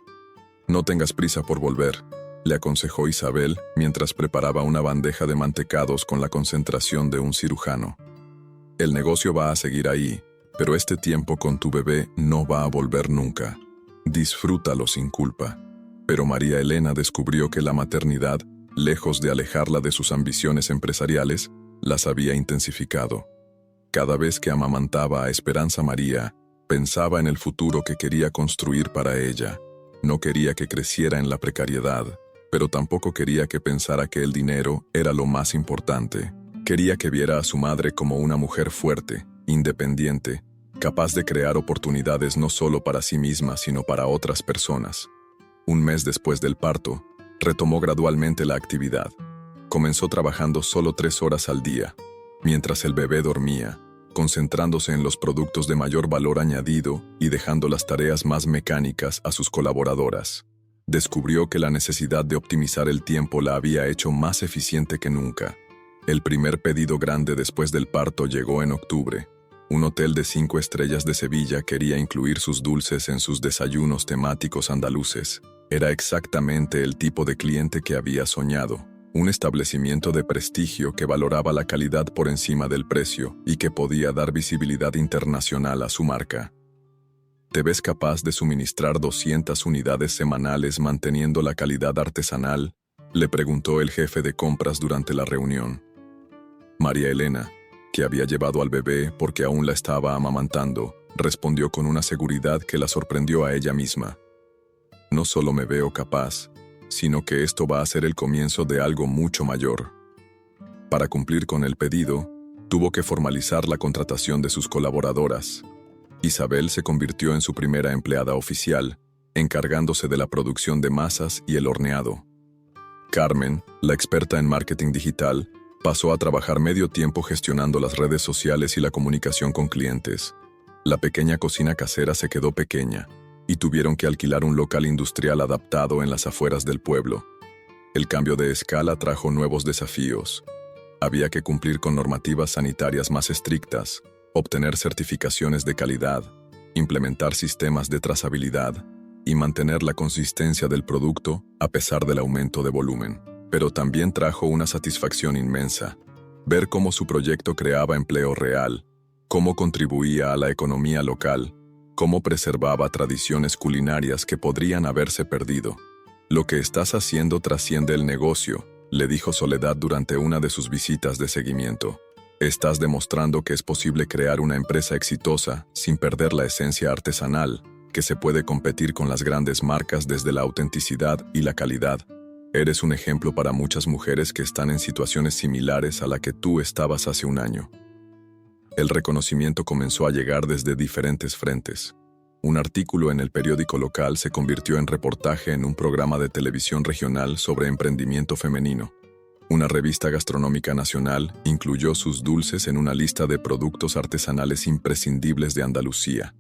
«No tengas prisa por volver», le aconsejó Isabel mientras preparaba una bandeja de mantecados con la concentración de un cirujano. «El negocio va a seguir ahí, pero este tiempo con tu bebé no va a volver nunca. Disfrútalo sin culpa». Pero María Elena descubrió que la maternidad, lejos de alejarla de sus ambiciones empresariales, las había intensificado. Cada vez que amamantaba a Esperanza María, pensaba en el futuro que quería construir para ella. No quería que creciera en la precariedad, pero tampoco quería que pensara que el dinero era lo más importante. Quería que viera a su madre como una mujer fuerte, independiente, capaz de crear oportunidades no solo para sí misma, sino para otras personas. Un mes después del parto, retomó gradualmente la actividad. Comenzó trabajando solo 3 horas al día, mientras el bebé dormía, concentrándose en los productos de mayor valor añadido y dejando las tareas más mecánicas a sus colaboradoras. Descubrió que la necesidad de optimizar el tiempo la había hecho más eficiente que nunca. El primer pedido grande después del parto llegó en octubre. Un hotel de 5 estrellas de Sevilla quería incluir sus dulces en sus desayunos temáticos andaluces. Era exactamente el tipo de cliente que había soñado. Un establecimiento de prestigio que valoraba la calidad por encima del precio y que podía dar visibilidad internacional a su marca. ¿Te ves capaz de suministrar 200 unidades semanales manteniendo la calidad artesanal?, le preguntó el jefe de compras durante la reunión. María Elena, que había llevado al bebé porque aún la estaba amamantando, respondió con una seguridad que la sorprendió a ella misma. «No solo me veo capaz, sino que esto va a ser el comienzo de algo mucho mayor». Para cumplir con el pedido, tuvo que formalizar la contratación de sus colaboradoras. Isabel se convirtió en su primera empleada oficial, encargándose de la producción de masas y el horneado. Carmen, la experta en marketing digital, pasó a trabajar medio tiempo gestionando las redes sociales y la comunicación con clientes. La pequeña cocina casera se quedó pequeña, y tuvieron que alquilar un local industrial adaptado en las afueras del pueblo. El cambio de escala trajo nuevos desafíos. Había que cumplir con normativas sanitarias más estrictas, obtener certificaciones de calidad, implementar sistemas de trazabilidad y mantener la consistencia del producto a pesar del aumento de volumen. Pero también trajo una satisfacción inmensa, ver cómo su proyecto creaba empleo real, cómo contribuía a la economía local, cómo preservaba tradiciones culinarias que podrían haberse perdido. «Lo que estás haciendo trasciende el negocio», le dijo Soledad durante una de sus visitas de seguimiento. «Estás demostrando que es posible crear una empresa exitosa sin perder la esencia artesanal». que se puede competir con las grandes marcas desde la autenticidad y la calidad. Eres un ejemplo para muchas mujeres que están en situaciones similares a la que tú estabas hace un año. El reconocimiento comenzó a llegar desde diferentes frentes. Un artículo en el periódico local se convirtió en reportaje en un programa de televisión regional sobre emprendimiento femenino. Una revista gastronómica nacional incluyó sus dulces en una lista de productos artesanales imprescindibles de Andalucía.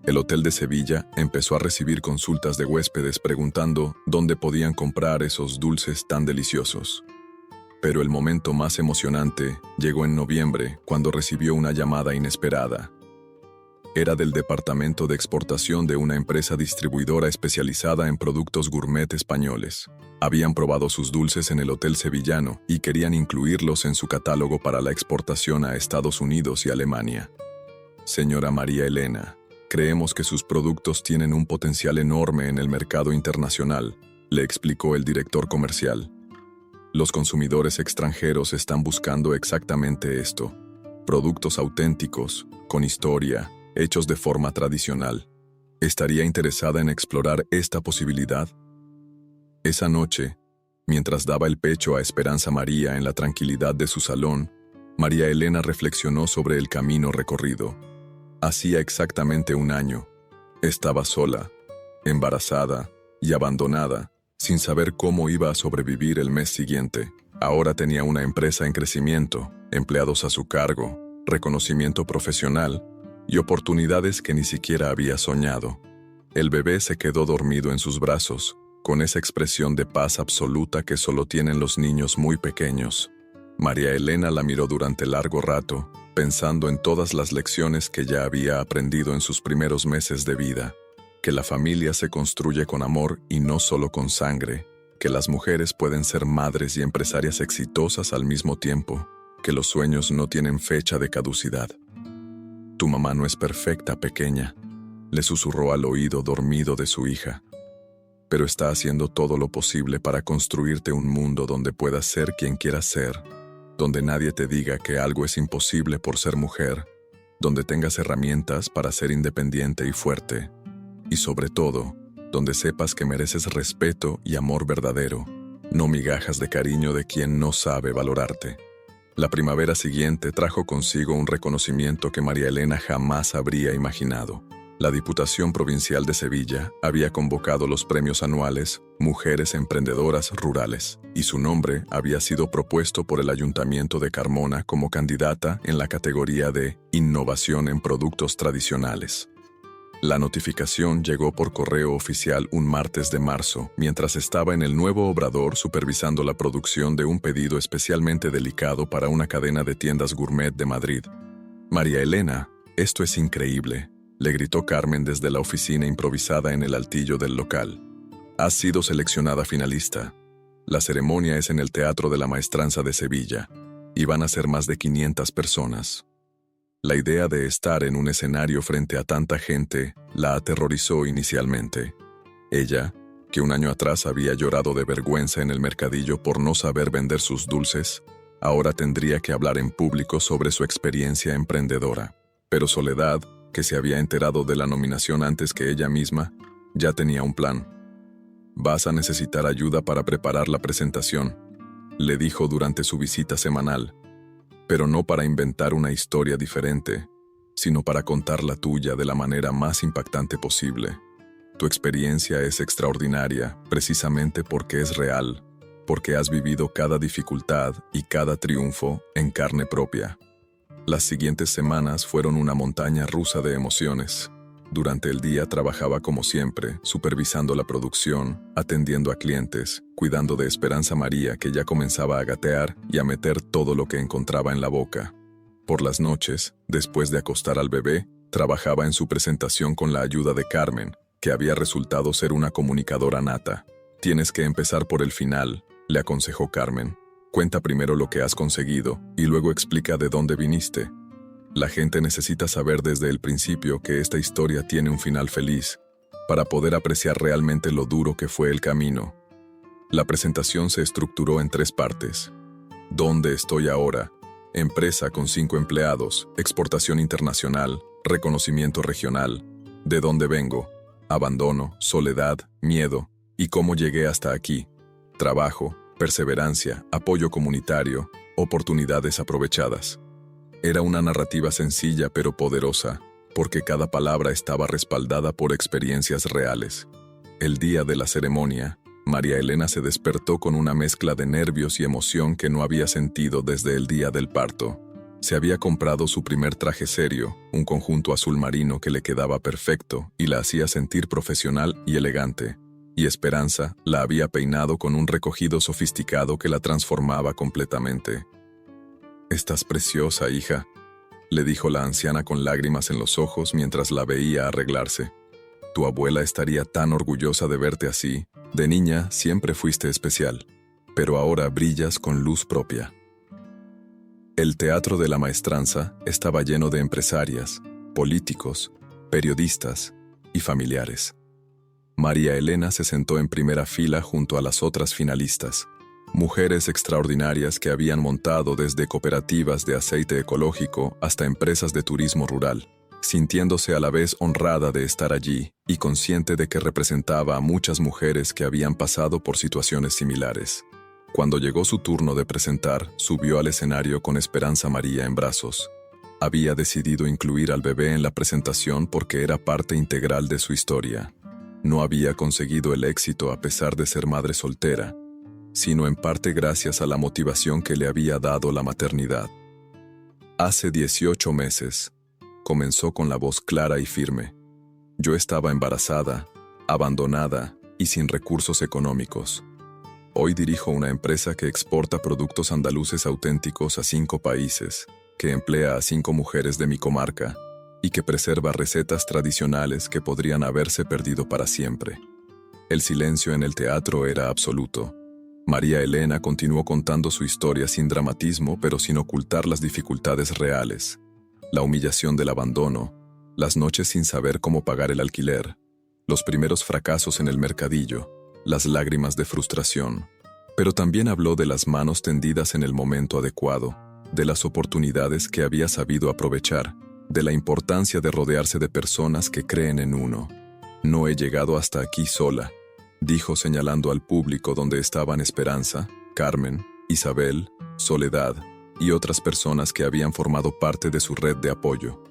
El Hotel de Sevilla empezó a recibir consultas de huéspedes preguntando dónde podían comprar esos dulces tan deliciosos. Pero el momento más emocionante llegó en noviembre, cuando recibió una llamada inesperada. Era del departamento de exportación de una empresa distribuidora especializada en productos gourmet españoles. Habían probado sus dulces en el Hotel Sevillano y querían incluirlos en su catálogo para la exportación a Estados Unidos y Alemania. Señora María Elena, creemos que sus productos tienen un potencial enorme en el mercado internacional, le explicó el director comercial. Los consumidores extranjeros están buscando exactamente esto: productos auténticos, con historia, hechos de forma tradicional. ¿Estaría interesada en explorar esta posibilidad? Esa noche, mientras daba el pecho a Esperanza María en la tranquilidad de su salón, María Elena reflexionó sobre el camino recorrido. Hacía exactamente un año. Estaba sola, embarazada y abandonada, sin saber cómo iba a sobrevivir el mes siguiente. Ahora tenía una empresa en crecimiento, empleados a su cargo, reconocimiento profesional y oportunidades que ni siquiera había soñado. El bebé se quedó dormido en sus brazos, con esa expresión de paz absoluta que solo tienen los niños muy pequeños. María Elena la miró durante largo rato, pensando en todas las lecciones que ya había aprendido en sus primeros meses de vida, que la familia se construye con amor y no solo con sangre, que las mujeres pueden ser madres y empresarias exitosas al mismo tiempo, que los sueños no tienen fecha de caducidad. Tu mamá no es perfecta, pequeña, le susurró al oído dormido de su hija, pero está haciendo todo lo posible para construirte un mundo donde puedas ser quien quieras ser, donde nadie te diga que algo es imposible por ser mujer, donde tengas herramientas para ser independiente y fuerte, y sobre todo, donde sepas que mereces respeto y amor verdadero, no migajas de cariño de quien no sabe valorarte. La primavera siguiente trajo consigo un reconocimiento que María Elena jamás habría imaginado. La Diputación Provincial de Sevilla había convocado los premios anuales Mujeres Emprendedoras Rurales, y su nombre había sido propuesto por el Ayuntamiento de Carmona como candidata en la categoría de Innovación en Productos Tradicionales. La notificación llegó por correo oficial un martes de marzo, mientras estaba en el nuevo obrador supervisando la producción de un pedido especialmente delicado para una cadena de tiendas gourmet de Madrid. María Elena, esto es increíble, le gritó Carmen desde la oficina improvisada en el altillo del local. Has sido seleccionada finalista. La ceremonia es en el Teatro de la Maestranza de Sevilla, y van a ser más de 500 personas. La idea de estar en un escenario frente a tanta gente la aterrorizó inicialmente. Ella, que un año atrás había llorado de vergüenza en el mercadillo por no saber vender sus dulces, ahora tendría que hablar en público sobre su experiencia emprendedora. Pero Soledad, que se había enterado de la nominación antes que ella misma, ya tenía un plan. Vas a necesitar ayuda para preparar la presentación, le dijo durante su visita semanal, pero no para inventar una historia diferente, sino para contar la tuya de la manera más impactante posible. Tu experiencia es extraordinaria precisamente porque es real, porque has vivido cada dificultad y cada triunfo en carne propia. Las siguientes semanas fueron una montaña rusa de emociones. Durante el día trabajaba como siempre, supervisando la producción, atendiendo a clientes, cuidando de Esperanza María, que ya comenzaba a gatear y a meter todo lo que encontraba en la boca. Por las noches, después de acostar al bebé, trabajaba en su presentación con la ayuda de Carmen, que había resultado ser una comunicadora nata. Tienes que empezar por el final, le aconsejó Carmen. Cuenta primero lo que has conseguido y luego explica de dónde viniste. La gente necesita saber desde el principio que esta historia tiene un final feliz, para poder apreciar realmente lo duro que fue el camino. La presentación se estructuró en 3 partes. ¿Dónde estoy ahora? Empresa con 5 empleados, exportación internacional, reconocimiento regional. ¿De dónde vengo? abandono, soledad, miedo, y cómo llegué hasta aquí. Trabajo, perseverancia, apoyo comunitario, oportunidades aprovechadas. Era una narrativa sencilla pero poderosa, porque cada palabra estaba respaldada por experiencias reales. El día de la ceremonia, María Elena se despertó con una mezcla de nervios y emoción que no había sentido desde el día del parto. Se había comprado su primer traje serio, un conjunto azul marino que le quedaba perfecto y la hacía sentir profesional y elegante. Y Esperanza la había peinado con un recogido sofisticado que la transformaba completamente. «Estás preciosa, hija», le dijo la anciana con lágrimas en los ojos mientras la veía arreglarse. «Tu abuela estaría tan orgullosa de verte así. De niña siempre fuiste especial, pero ahora brillas con luz propia». El teatro de la maestranza estaba lleno de empresarias, políticos, periodistas y familiares. María Elena se sentó en primera fila junto a las otras finalistas, mujeres extraordinarias que habían montado desde cooperativas de aceite ecológico hasta empresas de turismo rural, sintiéndose a la vez honrada de estar allí y consciente de que representaba a muchas mujeres que habían pasado por situaciones similares. Cuando llegó su turno de presentar, subió al escenario con Esperanza María en brazos. Había decidido incluir al bebé en la presentación porque era parte integral de su historia. No había conseguido el éxito a pesar de ser madre soltera, sino en parte gracias a la motivación que le había dado la maternidad. Hace 18 meses, comenzó con la voz clara y firme. Yo estaba embarazada, abandonada y sin recursos económicos. Hoy dirijo una empresa que exporta productos andaluces auténticos a 5 países, que emplea a 5 mujeres de mi comarca y que preserva recetas tradicionales que podrían haberse perdido para siempre. El silencio en el teatro era absoluto. María Elena continuó contando su historia sin dramatismo, pero sin ocultar las dificultades reales. La humillación del abandono, las noches sin saber cómo pagar el alquiler, los primeros fracasos en el mercadillo, las lágrimas de frustración. Pero también habló de las manos tendidas en el momento adecuado, de las oportunidades que había sabido aprovechar, de la importancia de rodearse de personas que creen en uno. «No he llegado hasta aquí sola», dijo señalando al público donde estaban Esperanza, Carmen, Isabel, Soledad y otras personas que habían formado parte de su red de apoyo.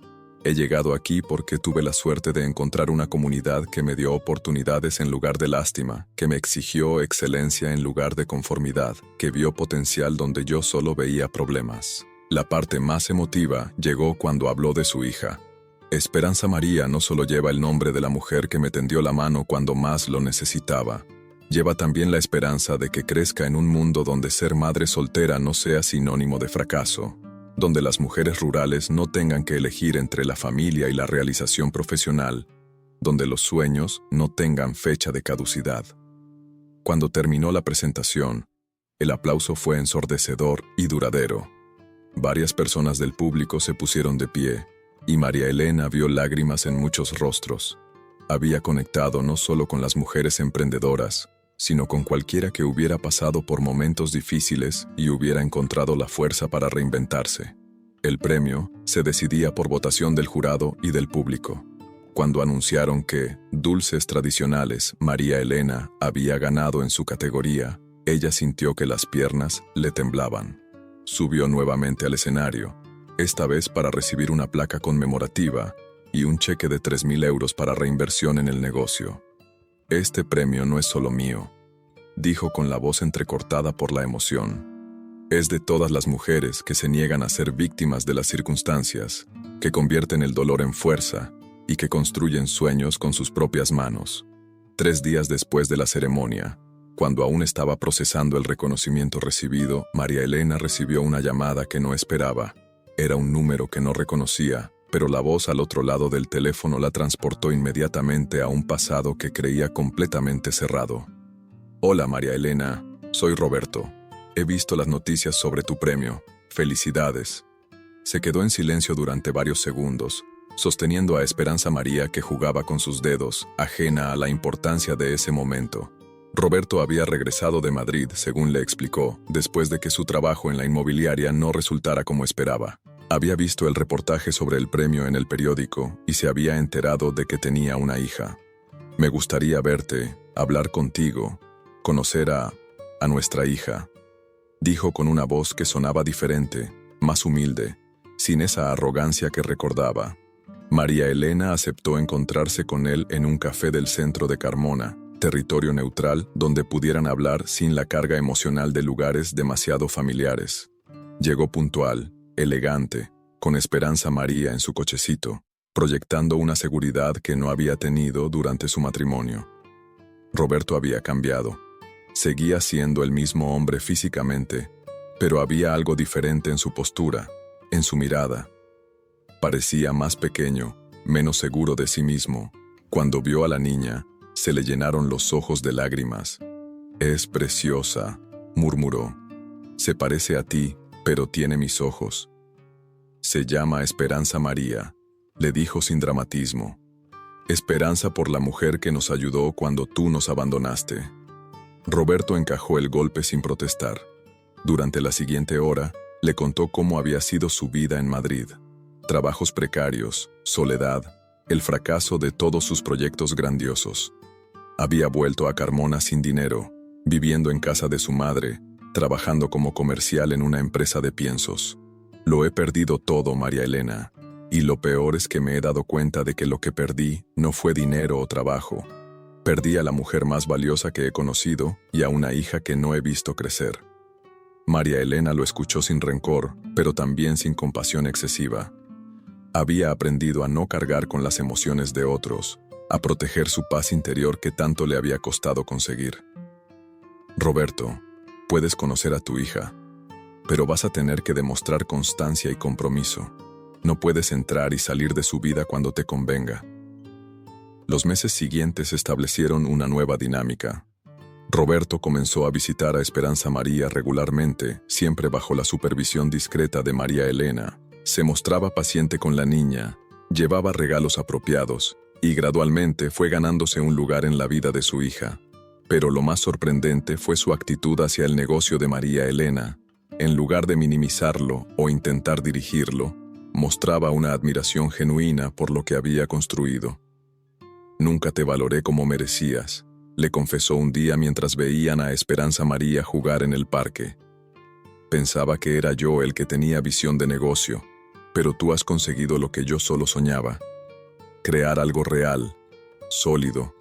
«He llegado aquí porque tuve la suerte de encontrar una comunidad que me dio oportunidades en lugar de lástima, que me exigió excelencia en lugar de conformidad, que vio potencial donde yo solo veía problemas». La parte más emotiva llegó cuando habló de su hija. Esperanza María no solo lleva el nombre de la mujer que me tendió la mano cuando más lo necesitaba, lleva también la esperanza de que crezca en un mundo donde ser madre soltera no sea sinónimo de fracaso, donde las mujeres rurales no tengan que elegir entre la familia y la realización profesional, donde los sueños no tengan fecha de caducidad. Cuando terminó la presentación, el aplauso fue ensordecedor y duradero. Varias personas del público se pusieron de pie, y María Elena vio lágrimas en muchos rostros. Había conectado no solo con las mujeres emprendedoras, sino con cualquiera que hubiera pasado por momentos difíciles y hubiera encontrado la fuerza para reinventarse. El premio se decidía por votación del jurado y del público. Cuando anunciaron que Dulces Tradicionales María Elena había ganado en su categoría, ella sintió que las piernas le temblaban. Subió nuevamente al escenario, esta vez para recibir una placa conmemorativa y un cheque de 3.000 euros para reinversión en el negocio. «Este premio no es solo mío», dijo con la voz entrecortada por la emoción. «Es de todas las mujeres que se niegan a ser víctimas de las circunstancias, que convierten el dolor en fuerza y que construyen sueños con sus propias manos». 3 días después de la ceremonia, cuando aún estaba procesando el reconocimiento recibido, María Elena recibió una llamada que no esperaba. Era un número que no reconocía, pero la voz al otro lado del teléfono la transportó inmediatamente a un pasado que creía completamente cerrado. «Hola María Elena, soy Roberto. He visto las noticias sobre tu premio. Felicidades». Se quedó en silencio durante varios segundos, sosteniendo a Esperanza María que jugaba con sus dedos, ajena a la importancia de ese momento. Roberto había regresado de Madrid, según le explicó, después de que su trabajo en la inmobiliaria no resultara como esperaba. Había visto el reportaje sobre el premio en el periódico y se había enterado de que tenía una hija. Me gustaría verte, hablar contigo, conocer a nuestra hija, dijo con una voz que sonaba diferente, más humilde, sin esa arrogancia que recordaba. María Elena aceptó encontrarse con él en un café del centro de Carmona, territorio neutral donde pudieran hablar sin la carga emocional de lugares demasiado familiares. Llegó puntual, elegante, con Esperanza María en su cochecito, proyectando una seguridad que no había tenido durante su matrimonio. Roberto había cambiado. Seguía siendo el mismo hombre físicamente, pero había algo diferente en su postura, en su mirada. Parecía más pequeño, menos seguro de sí mismo. Cuando vio a la niña, se le llenaron los ojos de lágrimas. «Es preciosa», murmuró. «Se parece a ti, pero tiene mis ojos». «Se llama Esperanza María», le dijo sin dramatismo. «Esperanza por la mujer que nos ayudó cuando tú nos abandonaste». Roberto encajó el golpe sin protestar. Durante la siguiente hora, le contó cómo había sido su vida en Madrid. Trabajos precarios, soledad, el fracaso de todos sus proyectos grandiosos. Había vuelto a Carmona sin dinero, viviendo en casa de su madre, trabajando como comercial en una empresa de piensos. «Lo he perdido todo, María Elena, y lo peor es que me he dado cuenta de que lo que perdí no fue dinero o trabajo. Perdí a la mujer más valiosa que he conocido y a una hija que no he visto crecer». María Elena lo escuchó sin rencor, pero también sin compasión excesiva. Había aprendido a no cargar con las emociones de otros, a proteger su paz interior que tanto le había costado conseguir. «Roberto, puedes conocer a tu hija, pero vas a tener que demostrar constancia y compromiso. No puedes entrar y salir de su vida cuando te convenga». Los meses siguientes establecieron una nueva dinámica. Roberto comenzó a visitar a Esperanza María regularmente, siempre bajo la supervisión discreta de María Elena. Se mostraba paciente con la niña, llevaba regalos apropiados y gradualmente fue ganándose un lugar en la vida de su hija. Pero lo más sorprendente fue su actitud hacia el negocio de María Elena. En lugar de minimizarlo o intentar dirigirlo, mostraba una admiración genuina por lo que había construido. «Nunca te valoré como merecías», le confesó un día mientras veían a Esperanza María jugar en el parque. «Pensaba que era yo el que tenía visión de negocio, pero tú has conseguido lo que yo solo soñaba. Crear algo real, sólido,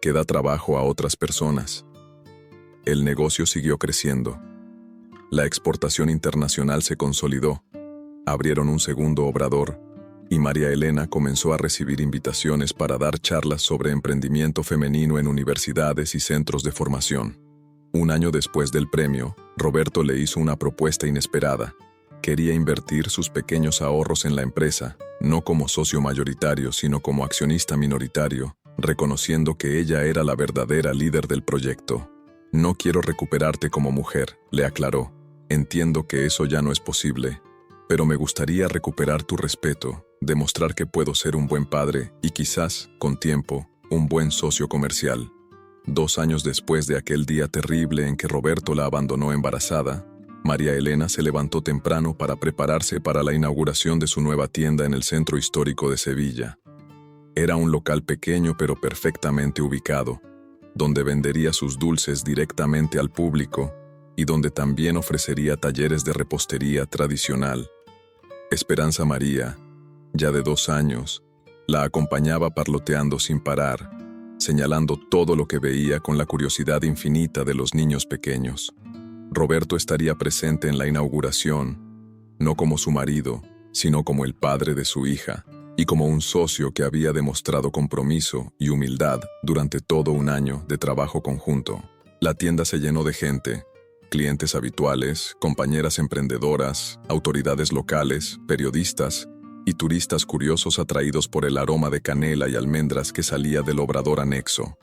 que da trabajo a otras personas». El negocio siguió creciendo. La exportación internacional se consolidó. Abrieron un segundo obrador, y María Elena comenzó a recibir invitaciones para dar charlas sobre emprendimiento femenino en universidades y centros de formación. Un año después del premio, Roberto le hizo una propuesta inesperada. Quería invertir sus pequeños ahorros en la empresa, no como socio mayoritario, sino como accionista minoritario, reconociendo que ella era la verdadera líder del proyecto. «No quiero recuperarte como mujer», le aclaró. «Entiendo que eso ya no es posible, pero me gustaría recuperar tu respeto, demostrar que puedo ser un buen padre y quizás, con tiempo, un buen socio comercial». 2 años después de aquel día terrible en que Roberto la abandonó embarazada, María Elena se levantó temprano para prepararse para la inauguración de su nueva tienda en el centro histórico de Sevilla. Era un local pequeño pero perfectamente ubicado, donde vendería sus dulces directamente al público y donde también ofrecería talleres de repostería tradicional. Esperanza María, ya de 2 años, la acompañaba parloteando sin parar, señalando todo lo que veía con la curiosidad infinita de los niños pequeños. Roberto estaría presente en la inauguración, no como su marido, sino como el padre de su hija, y como un socio que había demostrado compromiso y humildad durante todo un año de trabajo conjunto. La tienda se llenó de gente, clientes habituales, compañeras emprendedoras, autoridades locales, periodistas y turistas curiosos atraídos por el aroma de canela y almendras que salía del obrador anexo.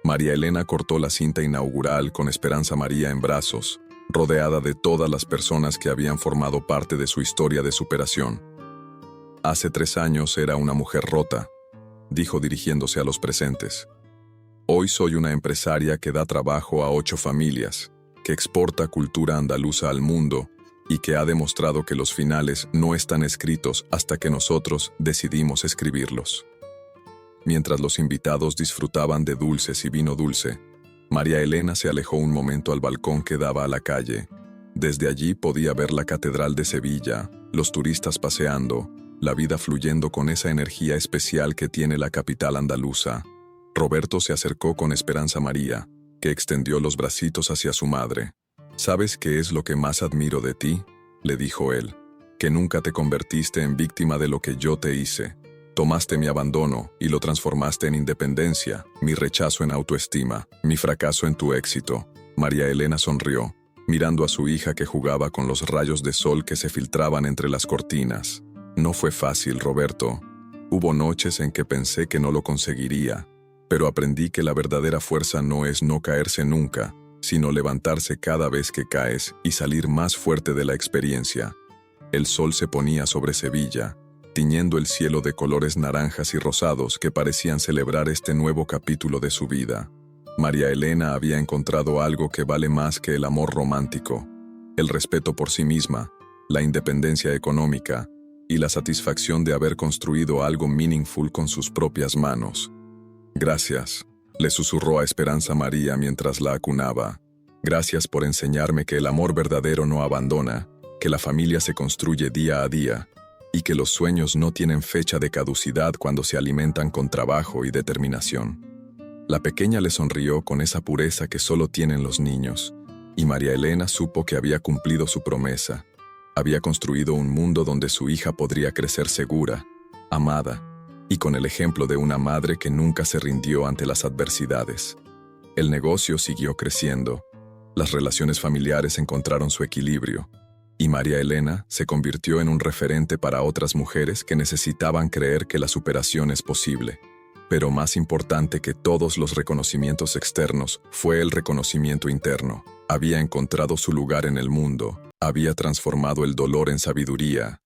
María Elena cortó la cinta inaugural con Esperanza María en brazos, rodeada de todas las personas que habían formado parte de su historia de superación. «Hace 3 años era una mujer rota», dijo dirigiéndose a los presentes. «Hoy soy una empresaria que da trabajo a 8 familias, que exporta cultura andaluza al mundo y que ha demostrado que los finales no están escritos hasta que nosotros decidimos escribirlos». Mientras los invitados disfrutaban de dulces y vino dulce, María Elena se alejó un momento al balcón que daba a la calle. Desde allí podía ver la Catedral de Sevilla, los turistas paseando, la vida fluyendo con esa energía especial que tiene la capital andaluza. Roberto se acercó con Esperanza María, que extendió los bracitos hacia su madre. «¿Sabes qué es lo que más admiro de ti?», le dijo él. «Que nunca te convertiste en víctima de lo que yo te hice. Tomaste mi abandono y lo transformaste en independencia, mi rechazo en autoestima, mi fracaso en tu éxito». María Elena sonrió, mirando a su hija que jugaba con los rayos de sol que se filtraban entre las cortinas. «No fue fácil, Roberto. Hubo noches en que pensé que no lo conseguiría, pero aprendí que la verdadera fuerza no es no caerse nunca, sino levantarse cada vez que caes y salir más fuerte de la experiencia». El sol se ponía sobre Sevilla, tiñendo el cielo de colores naranjas y rosados que parecían celebrar este nuevo capítulo de su vida. María Elena había encontrado algo que vale más que el amor romántico: el respeto por sí misma, la independencia económica y la satisfacción de haber construido algo meaningful con sus propias manos. «Gracias», le susurró a Esperanza María mientras la acunaba. «Gracias por enseñarme que el amor verdadero no abandona, que la familia se construye día a día y que los sueños no tienen fecha de caducidad cuando se alimentan con trabajo y determinación». La pequeña le sonrió con esa pureza que solo tienen los niños, y María Elena supo que había cumplido su promesa. Había construido un mundo donde su hija podría crecer segura, amada, y con el ejemplo de una madre que nunca se rindió ante las adversidades. El negocio siguió creciendo, las relaciones familiares encontraron su equilibrio, y María Elena se convirtió en un referente para otras mujeres que necesitaban creer que la superación es posible. Pero más importante que todos los reconocimientos externos fue el reconocimiento interno. Había encontrado su lugar en el mundo, había transformado el dolor en sabiduría